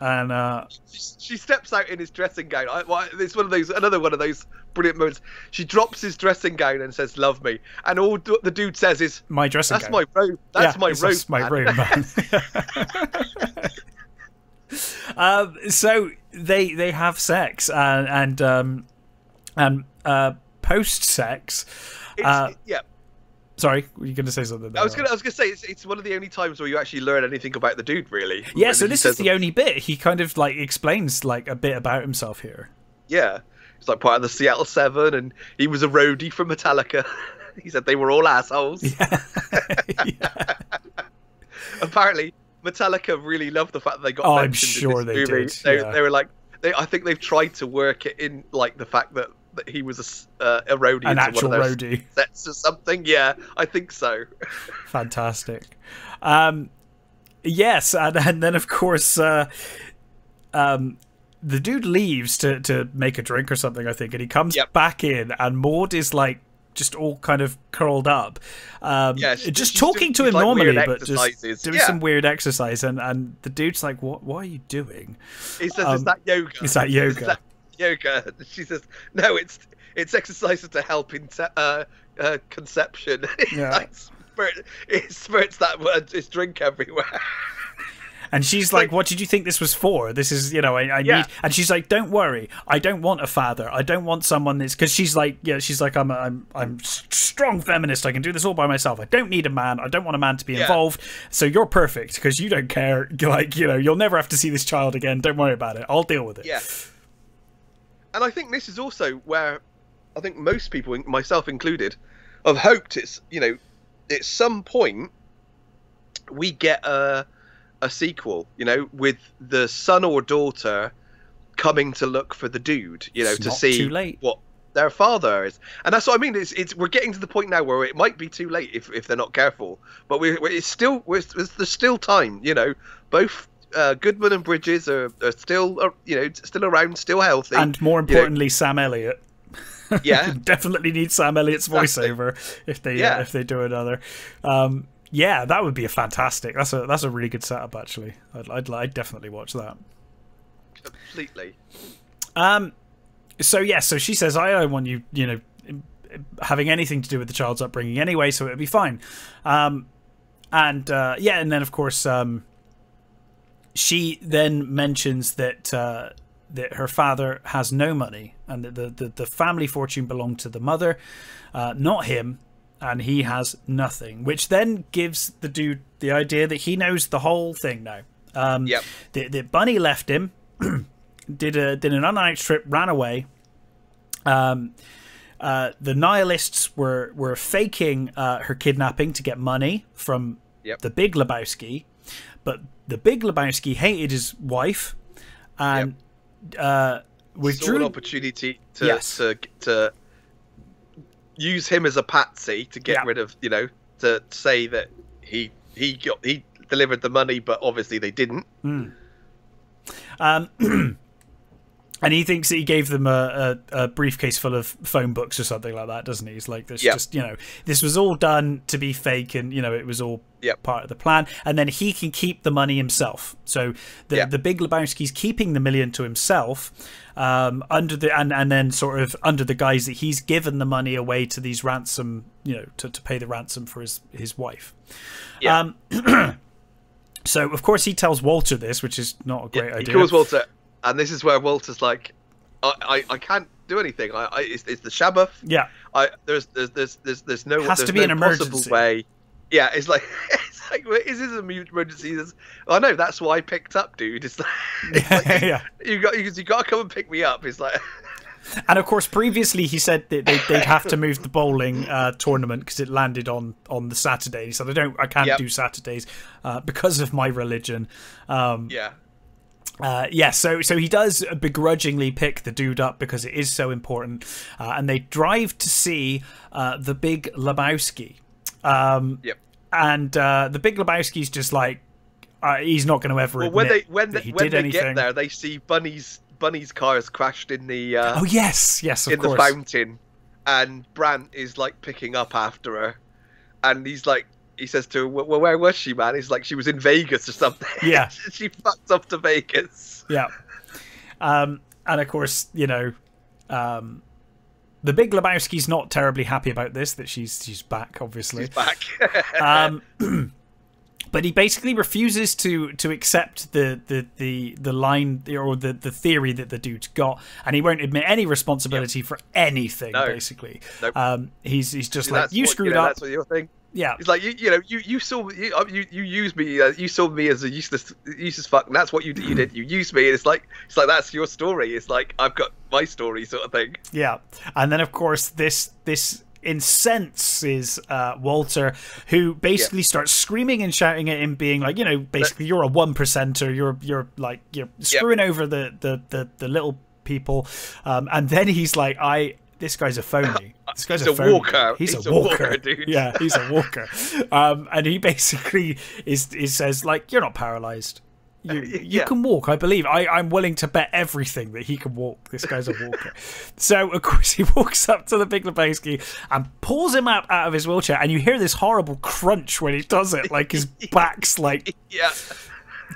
Speaker 1: and
Speaker 2: she steps out in his dressing gown. It's another one of those brilliant moments. She drops his dressing gown and says, "Love me," and all the dude says is,
Speaker 1: "My dressing
Speaker 2: gown.
Speaker 1: My
Speaker 2: robe. That's my robe.
Speaker 1: That's my robe, man." So they have sex and post sex.
Speaker 2: Yeah.
Speaker 1: Sorry, were you going to say something there?
Speaker 2: I was going to say it's one of the only times where you actually learn anything about the dude, really.
Speaker 1: Yeah, so this is the only bit. He kind of like explains like a bit about himself here.
Speaker 2: Yeah. He's like part of the Seattle 7 and he was a roadie for Metallica. He said they were all assholes.
Speaker 1: Yeah. Yeah.
Speaker 2: Apparently, Metallica really loved the fact that they got mentioned in this movie. They were like, I think they've tried to work it in, like the fact that he was a roadie,
Speaker 1: an actual roadie
Speaker 2: sets or something. Yeah, I think so.
Speaker 1: Fantastic. Yes, and then of course the dude leaves to make a drink or something, I think, and he comes back in, and Maud is like just all kind of curled up, just talking to him like normally, but just doing some weird exercise, and the dude's like, what are you doing?
Speaker 2: He says, is that yoga?
Speaker 1: Is that yoga?
Speaker 2: Is that yoga? She says, no, it's exercises to help in conception.
Speaker 1: Yeah.
Speaker 2: It spurts it's drink everywhere.
Speaker 1: And she's like, what did you think this was for? This is, I need... And she's like, don't worry. I don't want a father. I don't want someone that's... Because she's like, I'm strong feminist. I can do this all by myself. I don't need a man. I don't want a man to be involved. So you're perfect because you don't care. Like, you'll never have to see this child again. Don't worry about it. I'll deal with it.
Speaker 2: Yeah. And I think this is also where I think most people, myself included, have hoped it's, at some point we get a sequel, with the son or daughter coming to look for the dude, to see what their father is. And that's what I mean. We're getting to the point now where it might be too late if they're not careful. But there's still time. Both Goodman and Bridges are still still around, still healthy,
Speaker 1: and more importantly, Sam Elliott.
Speaker 2: Yeah,
Speaker 1: definitely need Sam Elliott's voiceover if they do another. Yeah, that would be a fantastic. That's a really good setup, actually. I'd definitely watch that.
Speaker 2: Completely.
Speaker 1: So she says, I don't want you, having anything to do with the child's upbringing anyway, so it'll be fine. And then of course, she then mentions that her father has no money, and that the family fortune belonged to the mother, not him. And he has nothing, which then gives the dude the idea that he knows the whole thing now. That Bunny left him, did an unannounced trip, ran away. The nihilists were faking her kidnapping to get money from the Big Lebowski, but the Big Lebowski hated his wife and withdrew.
Speaker 2: Saw an opportunity to use him as a patsy to get rid of, to say that he delivered the money, but obviously they didn't.
Speaker 1: And he thinks that he gave them a briefcase full of phone books or something like that, doesn't he? He's like, this just, this was all done to be fake, and it was all part of the plan. And then he can keep the money himself. So the Big Lebowski's keeping the $1 million to himself, under the guise that he's given the money away to these ransom, to pay the ransom for his wife. Yeah. So of course he tells Walter this, which is not a great idea.
Speaker 2: He calls Walter. And this is where Walter's like, I can't do anything. It's the Shabbath.
Speaker 1: Yeah.
Speaker 2: There's no
Speaker 1: has to be an emergency
Speaker 2: way. Yeah. It's like is this an emergency? I know that's why I picked up, dude. It's like, you got to come and pick me up. It's like.
Speaker 1: And of course, previously he said that they'd have to move the bowling tournament because it landed on the Saturday. He said, I can't do Saturdays because of my religion. So he does begrudgingly pick the dude up because it is so important, and they drive to see the Big Lebowski. And the Big Lebowski's just like, he's not going to ever admit that he did anything.
Speaker 2: Get there, they see Bunny's car's crashed in the
Speaker 1: oh yes, of course,
Speaker 2: the fountain, and Brant is like picking up after her, and he says to her, well, where was she, man? He's like, she was in Vegas or something.
Speaker 1: Yeah.
Speaker 2: She fucked up to Vegas.
Speaker 1: Yeah. And of course, you know, the Big Lebowski's not terribly happy about this, that she's back, obviously.
Speaker 2: She's back.
Speaker 1: But he basically refuses to accept the line or the theory that the dude's got, and he won't admit any responsibility for anything. Basically, nope. He's just like, you screwed up. That's
Speaker 2: what your thing.
Speaker 1: Yeah,
Speaker 2: he's like, you saw you used me. You saw me as a useless fuck, and that's what you did. You used me. And it's like that's your story. It's like, I've got my story, sort of thing.
Speaker 1: Yeah, and then of course this incenses Walter, who basically starts screaming and shouting at him, being like, you know, basically, you're a 1%er. You're screwing over the little people, and then he's like, this guy's a phony. This guy's a phony.
Speaker 2: Walker.
Speaker 1: He's a walker,
Speaker 2: dude.
Speaker 1: Yeah, he's a walker. And he basically says, like, you're not paralyzed. You can walk, I believe. I'm willing to bet everything that he can walk. This guy's a walker. So, of course, he walks up to the Big Lebowski and pulls him up out of his wheelchair. And you hear this horrible crunch when he does it. Like, his back's, like,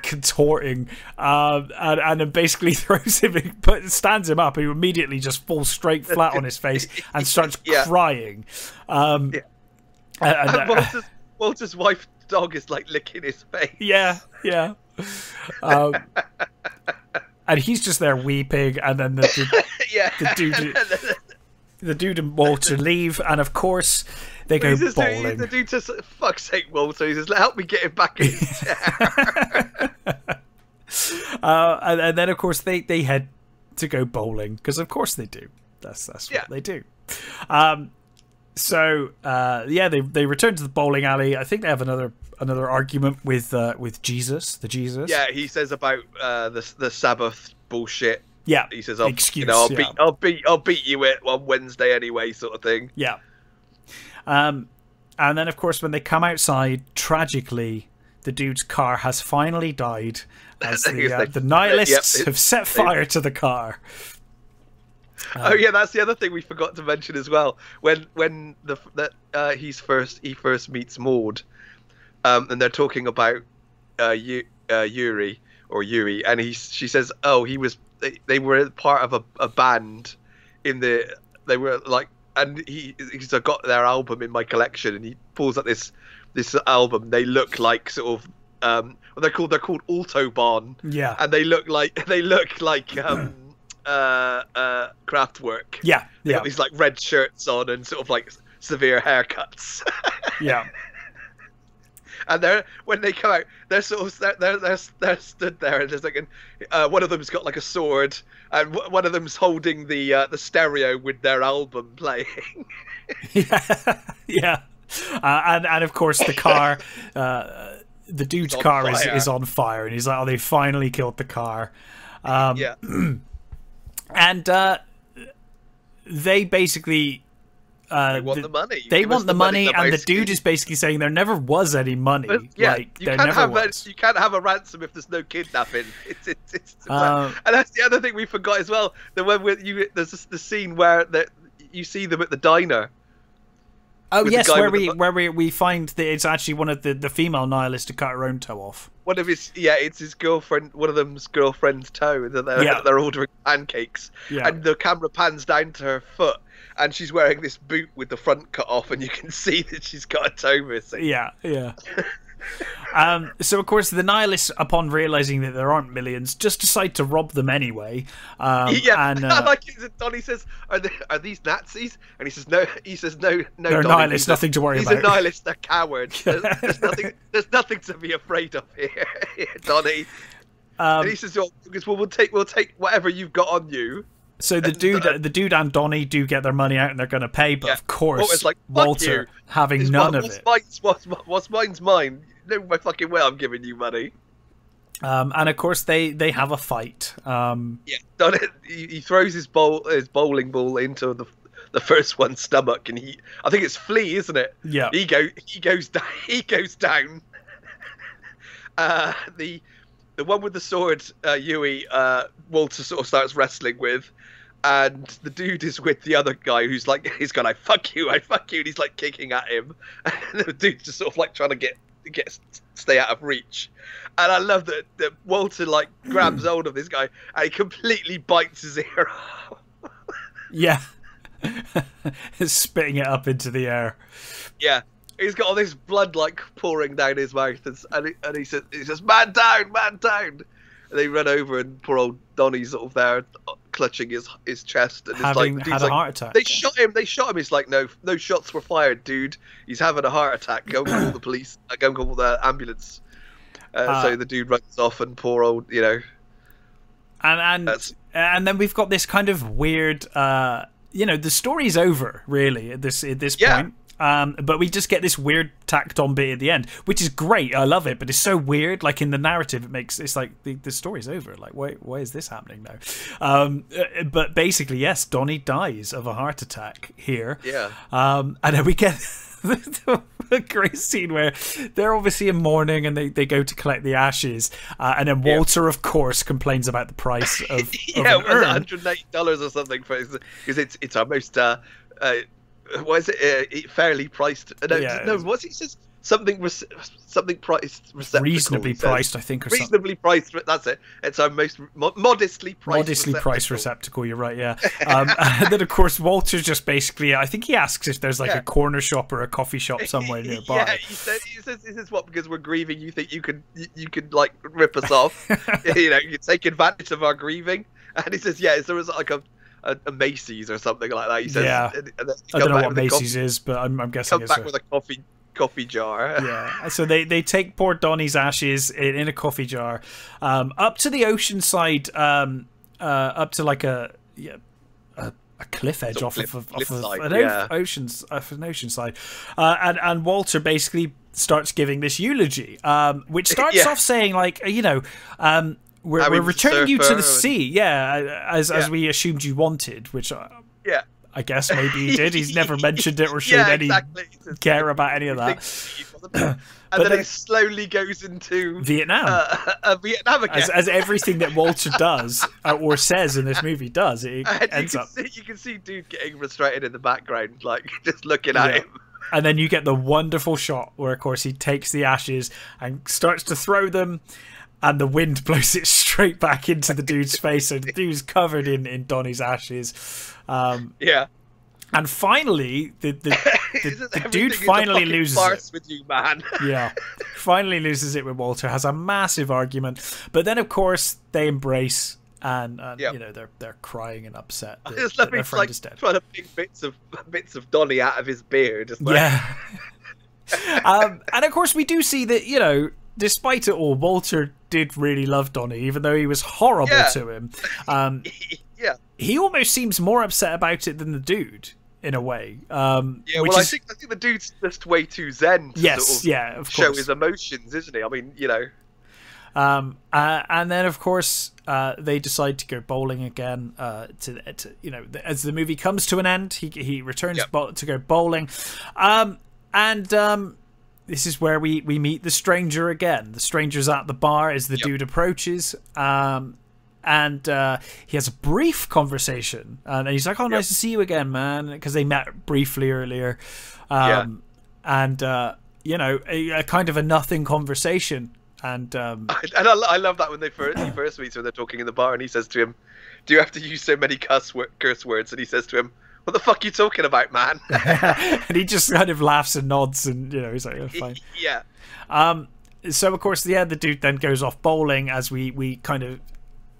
Speaker 1: contorting. And then basically throws him, stands him up. He immediately just falls straight flat on his face and starts crying.
Speaker 2: And Walter's wife's dog is, like, licking his face.
Speaker 1: Yeah. And he's just there weeping, and then the dude and Walter leave, and of course they go bowling.
Speaker 2: The dude says, "Fuck's sake, Walter!" He says, "Help me get him back in his chair."
Speaker 1: And then of course they head to go bowling, because of course they do. That's what they do. So they return to the bowling alley. I think they have another argument with Jesus, the Jesus.
Speaker 2: Yeah, he says about the Sabbath bullshit.
Speaker 1: Yeah,
Speaker 2: he says, I'll beat you on Wednesday anyway, sort of thing.
Speaker 1: Yeah. And then of course when they come outside, tragically, the dude's car has finally died, as the nihilists have set fire to the car.
Speaker 2: Oh yeah, that's the other thing we forgot to mention as well. When he first meets Maud, and they're talking about Yuri, and she says, "Oh, they were part of a band they were like, and he's got their album in my collection," and he pulls up this album. They look like sort of they're called Autobahn.
Speaker 1: Yeah,
Speaker 2: and they look like Kraftwerk.
Speaker 1: Yeah.
Speaker 2: They got these like red shirts on and sort of like severe haircuts.
Speaker 1: Yeah.
Speaker 2: And when they come out, they're sort of they're stood there, and there's like one of them's got like a sword, and one of them's holding the stereo with their album playing.
Speaker 1: Yeah. And of course the car, the dude's car is on fire, and he's like, "Oh, they finally killed the car." And they basically
Speaker 2: they want the money.
Speaker 1: They want the money, and the dude is basically saying there never was any money.
Speaker 2: You can't have a ransom if there's no kidnapping. And that's the other thing we forgot as well. That there's the scene where you see them at the diner.
Speaker 1: Oh yes, where we find that it's actually one of the female nihilists to cut her own toe off.
Speaker 2: One of it's his girlfriend. One of them's girlfriend's toe. And they're ordering pancakes, and the camera pans down to her foot, and she's wearing this boot with the front cut off, and you can see that she's got a toe missing. Yeah.
Speaker 1: So of course the nihilists, upon realizing that there aren't millions, just decide to rob them anyway. And
Speaker 2: like Donnie says, "Are these Nazis?" And he says, "No." He says, "No,
Speaker 1: they're nihilists. Nothing to worry about.
Speaker 2: He's a nihilist. They're cowards. There's nothing to be afraid of here, Donnie." And he says, "Well, we'll take whatever you've got on you."
Speaker 1: So the dude and Donnie do get their money out, and they're going to pay, but of course,
Speaker 2: like,
Speaker 1: Walter having none of it.
Speaker 2: What's mine's mine. No, my fucking way, I'm giving you money.
Speaker 1: And of course, they have a fight.
Speaker 2: He throws his bowling ball into the first one's stomach, and I think it's Flea, isn't it?
Speaker 1: Yeah.
Speaker 2: He goes down. the one with the sword, Yui, Walter sort of starts wrestling with, and the dude is with the other guy who's like, he's gone, I fuck you, and he's like kicking at him, and the dude's just sort of like trying to stay out of reach. And I love that Walter like grabs hold of this guy and he completely bites his ear off.
Speaker 1: Yeah. Spitting it up into the air.
Speaker 2: Yeah. He's got all this blood like pouring down his mouth, and he says, man down, man down. And they run over, and poor old Donnie's sort of there clutching his chest, and
Speaker 1: having had a heart attack.
Speaker 2: They shot him. He's like, no shots were fired, dude. He's having a heart attack. Go and call the police. Go and call the ambulance. So the dude runs off, and poor old,
Speaker 1: and then we've got this kind of weird, the story's over really at this point. But we just get this weird tacked on bit at the end, which is great. I love it, but it's so weird. Like in the narrative, it's like the story's over. Like, why is this happening now? But basically, yes, Donnie dies of a heart attack here.
Speaker 2: Yeah.
Speaker 1: And then we get a great scene where they're obviously in mourning, and they go to collect the ashes, and then Walter, of course, complains about the price of
Speaker 2: $180 or something because it's our most. What is it? Fairly priced. No, what's he says? Something priced.
Speaker 1: Reasonably priced, I think. Or
Speaker 2: reasonably priced. That's it. It's our most modestly priced.
Speaker 1: Receptacle. You're right. Yeah. And then of course Walter's just basically. I think he asks if there's like a corner shop or a coffee shop somewhere nearby.
Speaker 2: Yeah. He says, "Is this what? Because we're grieving, you think you could like rip us off? You take advantage of our grieving?" And he says, "Yeah, there was like a Macy's or something like that." He says,
Speaker 1: "Yeah, I don't know what Macy's is, but I'm guessing
Speaker 2: it's back with a coffee jar."
Speaker 1: Yeah, so they take poor Donnie's ashes in a coffee jar, up to the ocean side, up to like a cliff edge off an ocean side, and Walter basically starts giving this eulogy, which starts off saying like, we're returning you to the sea, as we assumed you wanted, which I guess maybe he did. He's never mentioned it or shown any care about any of that.
Speaker 2: And then it slowly goes into
Speaker 1: Vietnam.
Speaker 2: Vietnam again.
Speaker 1: As everything that Walter does or says in this movie does, it ends up.
Speaker 2: You can see dude getting frustrated in the background, like just looking at him.
Speaker 1: And then you get the wonderful shot where, of course, he takes the ashes and starts to throw them, and the wind blows it straight back into the dude's face. So the dude's covered in Donnie's ashes. And finally, the dude finally loses it.
Speaker 2: With you, man.
Speaker 1: Yeah, finally loses it with Walter. Has a massive argument, but then of course they embrace, and they're crying and upset that their friend is dead.
Speaker 2: Trying to pick bits of Donnie out of his beard.
Speaker 1: Yeah. And of course we do see that despite it all, Walter did really love Donnie, even though he was horrible to him. He almost seems more upset about it than the dude, in a way.
Speaker 2: I think the dude's just way too zen to of show his emotions, isn't he? I mean,
Speaker 1: and then of course they decide to go bowling again. As the movie comes to an end, he returns to go bowling, and this is where we meet the stranger again. The stranger's at the bar as the dude approaches. And he has a brief conversation, and he's like, "Oh, nice to see you again, man," because they met briefly earlier. And a kind of a nothing conversation. And
Speaker 2: I love that when he first meets when they're talking in the bar, and he says to him, "Do you have to use so many curse words?" And he says to him, "What the fuck are you talking about, man?"
Speaker 1: And he just kind of laughs and nods, and he's like, "Oh, fine." So of course, the dude then goes off bowling as we kind of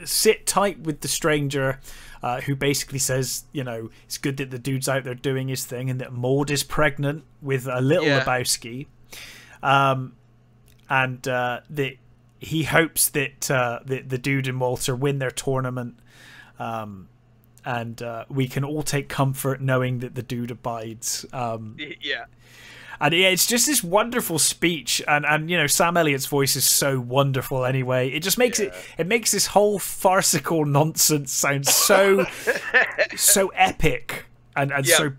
Speaker 1: sit tight with the stranger, who basically says, it's good that the dude's out there doing his thing, and that Maud is pregnant with a little Lebowski, and that he hopes that the dude and Walter win their tournament, and we can all take comfort knowing that the dude abides. And it's just this wonderful speech, and Sam Elliott's voice is so wonderful anyway. It just makes it makes this whole farcical nonsense sound so epic. and so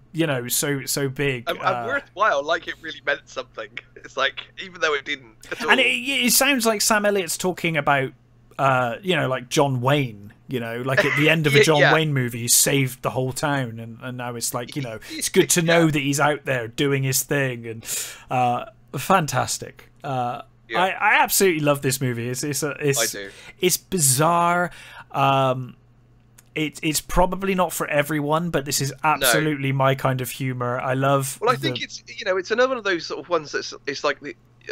Speaker 1: so big
Speaker 2: and worthwhile. Like it really meant something. It's like even though it didn't at all.
Speaker 1: And it sounds like Sam Elliott's talking about like John Wayne, like at the end of a John Wayne movie, he saved the whole town, and now it's like, it's good to know that he's out there doing his thing, and fantastic. I absolutely love this movie. I do. It's bizarre. It's probably not for everyone, but this is absolutely my kind of humor. I love.
Speaker 2: Well, I think it's another one of those sort of ones it's like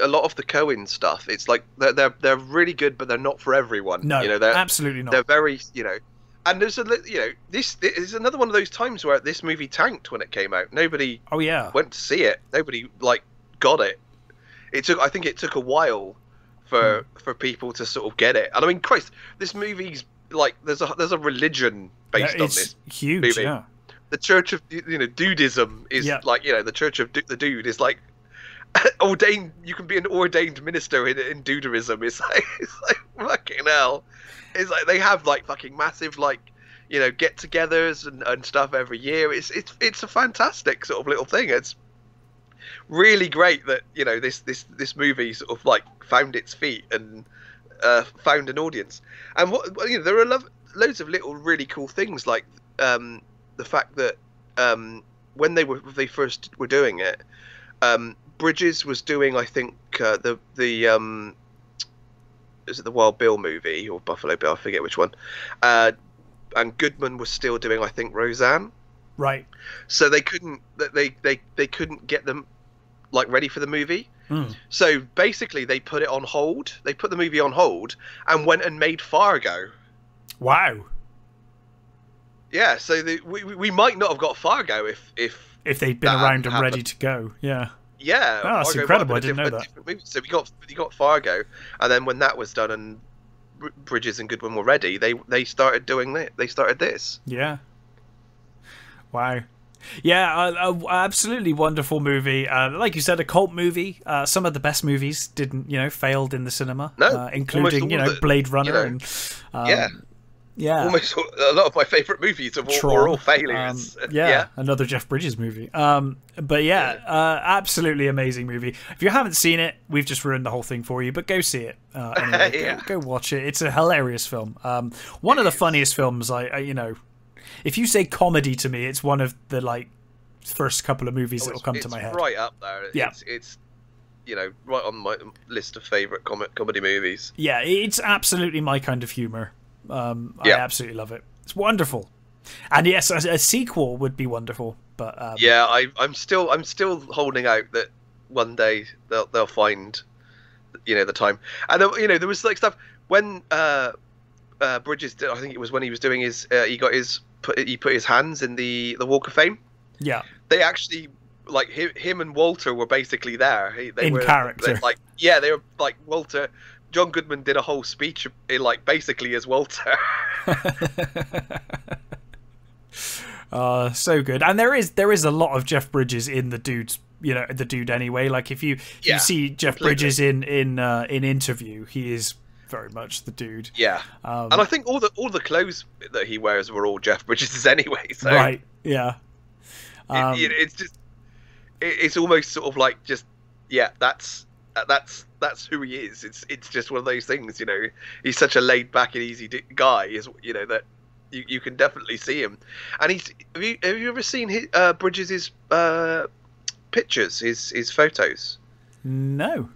Speaker 2: a lot of the Coen stuff. It's like they're really good, but they're not for everyone.
Speaker 1: No, they're absolutely not.
Speaker 2: They're very and there's this is another one of those times where this movie tanked when it came out. Nobody went to see it. Nobody got it. I think it took a while for people to sort of get it. And I mean, Christ, this movie's like there's a religion based on this
Speaker 1: huge
Speaker 2: movie.
Speaker 1: Yeah.
Speaker 2: The Church of Dudism is like the Church of the Dude is like ordained. You can be an ordained minister in Duderism. It's like fucking hell. It's like they have like fucking massive get-togethers and stuff every year. It's a fantastic sort of little thing. It's really great that this movie sort of like found its feet and found an audience. And there are loads of little really cool things, like the fact that when they first were doing it, Bridges was doing, I think, is it the Wild Bill movie or Buffalo Bill? I forget which one. And Goodman was still doing, I think, Roseanne.
Speaker 1: Right.
Speaker 2: So they couldn't get them ready for the movie. So basically they put it on hold. They put the movie on hold and went and made Fargo.
Speaker 1: Wow.
Speaker 2: Yeah, so we might not have got Fargo if
Speaker 1: they'd been around and ready to go. Yeah.
Speaker 2: Yeah.
Speaker 1: Oh, that's incredible. I didn't know that.
Speaker 2: So we got Fargo, and then when that was done and Bridges and Goodwin were ready, they started doing that. They started this.
Speaker 1: Yeah. Wow. Yeah, absolutely wonderful movie. Like you said, a cult movie. Some of the best movies failed in the cinema, including Blade Runner and
Speaker 2: almost a lot of my favourite movies are all failures.
Speaker 1: Another Jeff Bridges movie. Absolutely amazing movie. If you haven't seen it, we've just ruined the whole thing for you, but go see it. Anyway, go watch it. It's a hilarious film. One of the funniest films. If you say comedy to me, it's one of the first couple of movies that will come to my head.
Speaker 2: Right up there. Yeah. It's right on my list of favourite comedy movies.
Speaker 1: Yeah, it's absolutely my kind of humour. I absolutely love it. It's wonderful. And yes, a sequel would be wonderful. But
Speaker 2: I'm still holding out that one day they'll find the time. And there was stuff when Bridges did. I think it was when he was doing his he put his hands in the Walk of Fame.
Speaker 1: Yeah,
Speaker 2: they actually him and Walter were basically there. They were
Speaker 1: character.
Speaker 2: They were like Walter. John Goodman did a whole speech basically as Walter.
Speaker 1: So good. And there is a lot of Jeff Bridges in the Dude anyway. Like if you see Jeff Bridges in Interview, he is very much the Dude.
Speaker 2: Yeah. And I think all the clothes that he wears were all Jeff Bridges anyway. So
Speaker 1: right. Yeah.
Speaker 2: It's just it's almost sort of like just that's who he is. It's just one of those things, He's such a laid back and easy guy, that you can definitely see him. And have you ever seen Bridges' pictures, his photos?
Speaker 1: No.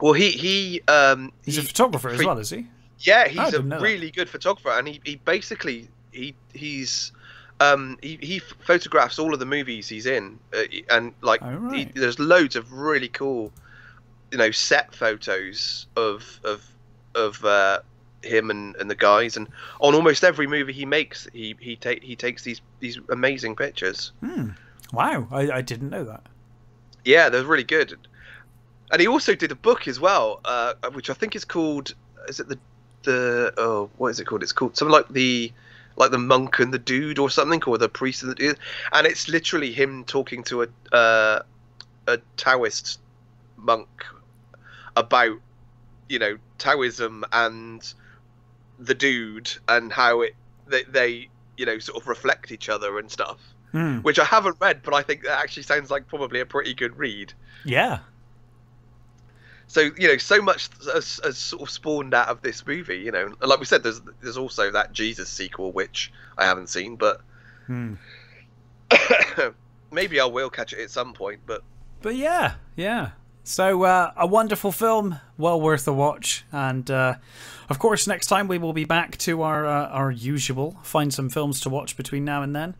Speaker 2: Well, he's
Speaker 1: a photographer as well, is he?
Speaker 2: Yeah, he's a really good photographer, and he basically he photographs all of the movies he's in, and there's loads of really cool set photos of him and the guys, and on almost every movie he makes he takes these amazing pictures.
Speaker 1: Wow, I didn't know that.
Speaker 2: Yeah, they're really good. And he also did a book as well, which I think is called, is it what is it called? It's called something like the Monk and the Dude or something, or the Priest and the Dude, and it's literally him talking to a Taoist monk about Taoism and the Dude and how they sort of reflect each other and stuff. which I haven't read, but I think that actually sounds like probably a pretty good read.
Speaker 1: Yeah.
Speaker 2: So so much has sort of spawned out of this movie. Like we said, there's also that Jesus sequel, which I haven't seen, but maybe I will catch it at some point. But
Speaker 1: yeah. So a wonderful film, well worth a watch, and of course next time we will be back to our usual, find some films to watch between now and then.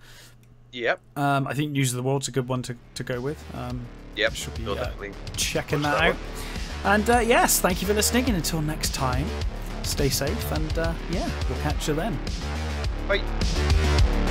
Speaker 2: Yep.
Speaker 1: I think News of the World's a good one to go with.
Speaker 2: Yep.
Speaker 1: Should be
Speaker 2: definitely
Speaker 1: checking that out. And yes, thank you for listening, and until next time, stay safe, and we'll catch you then.
Speaker 2: Bye.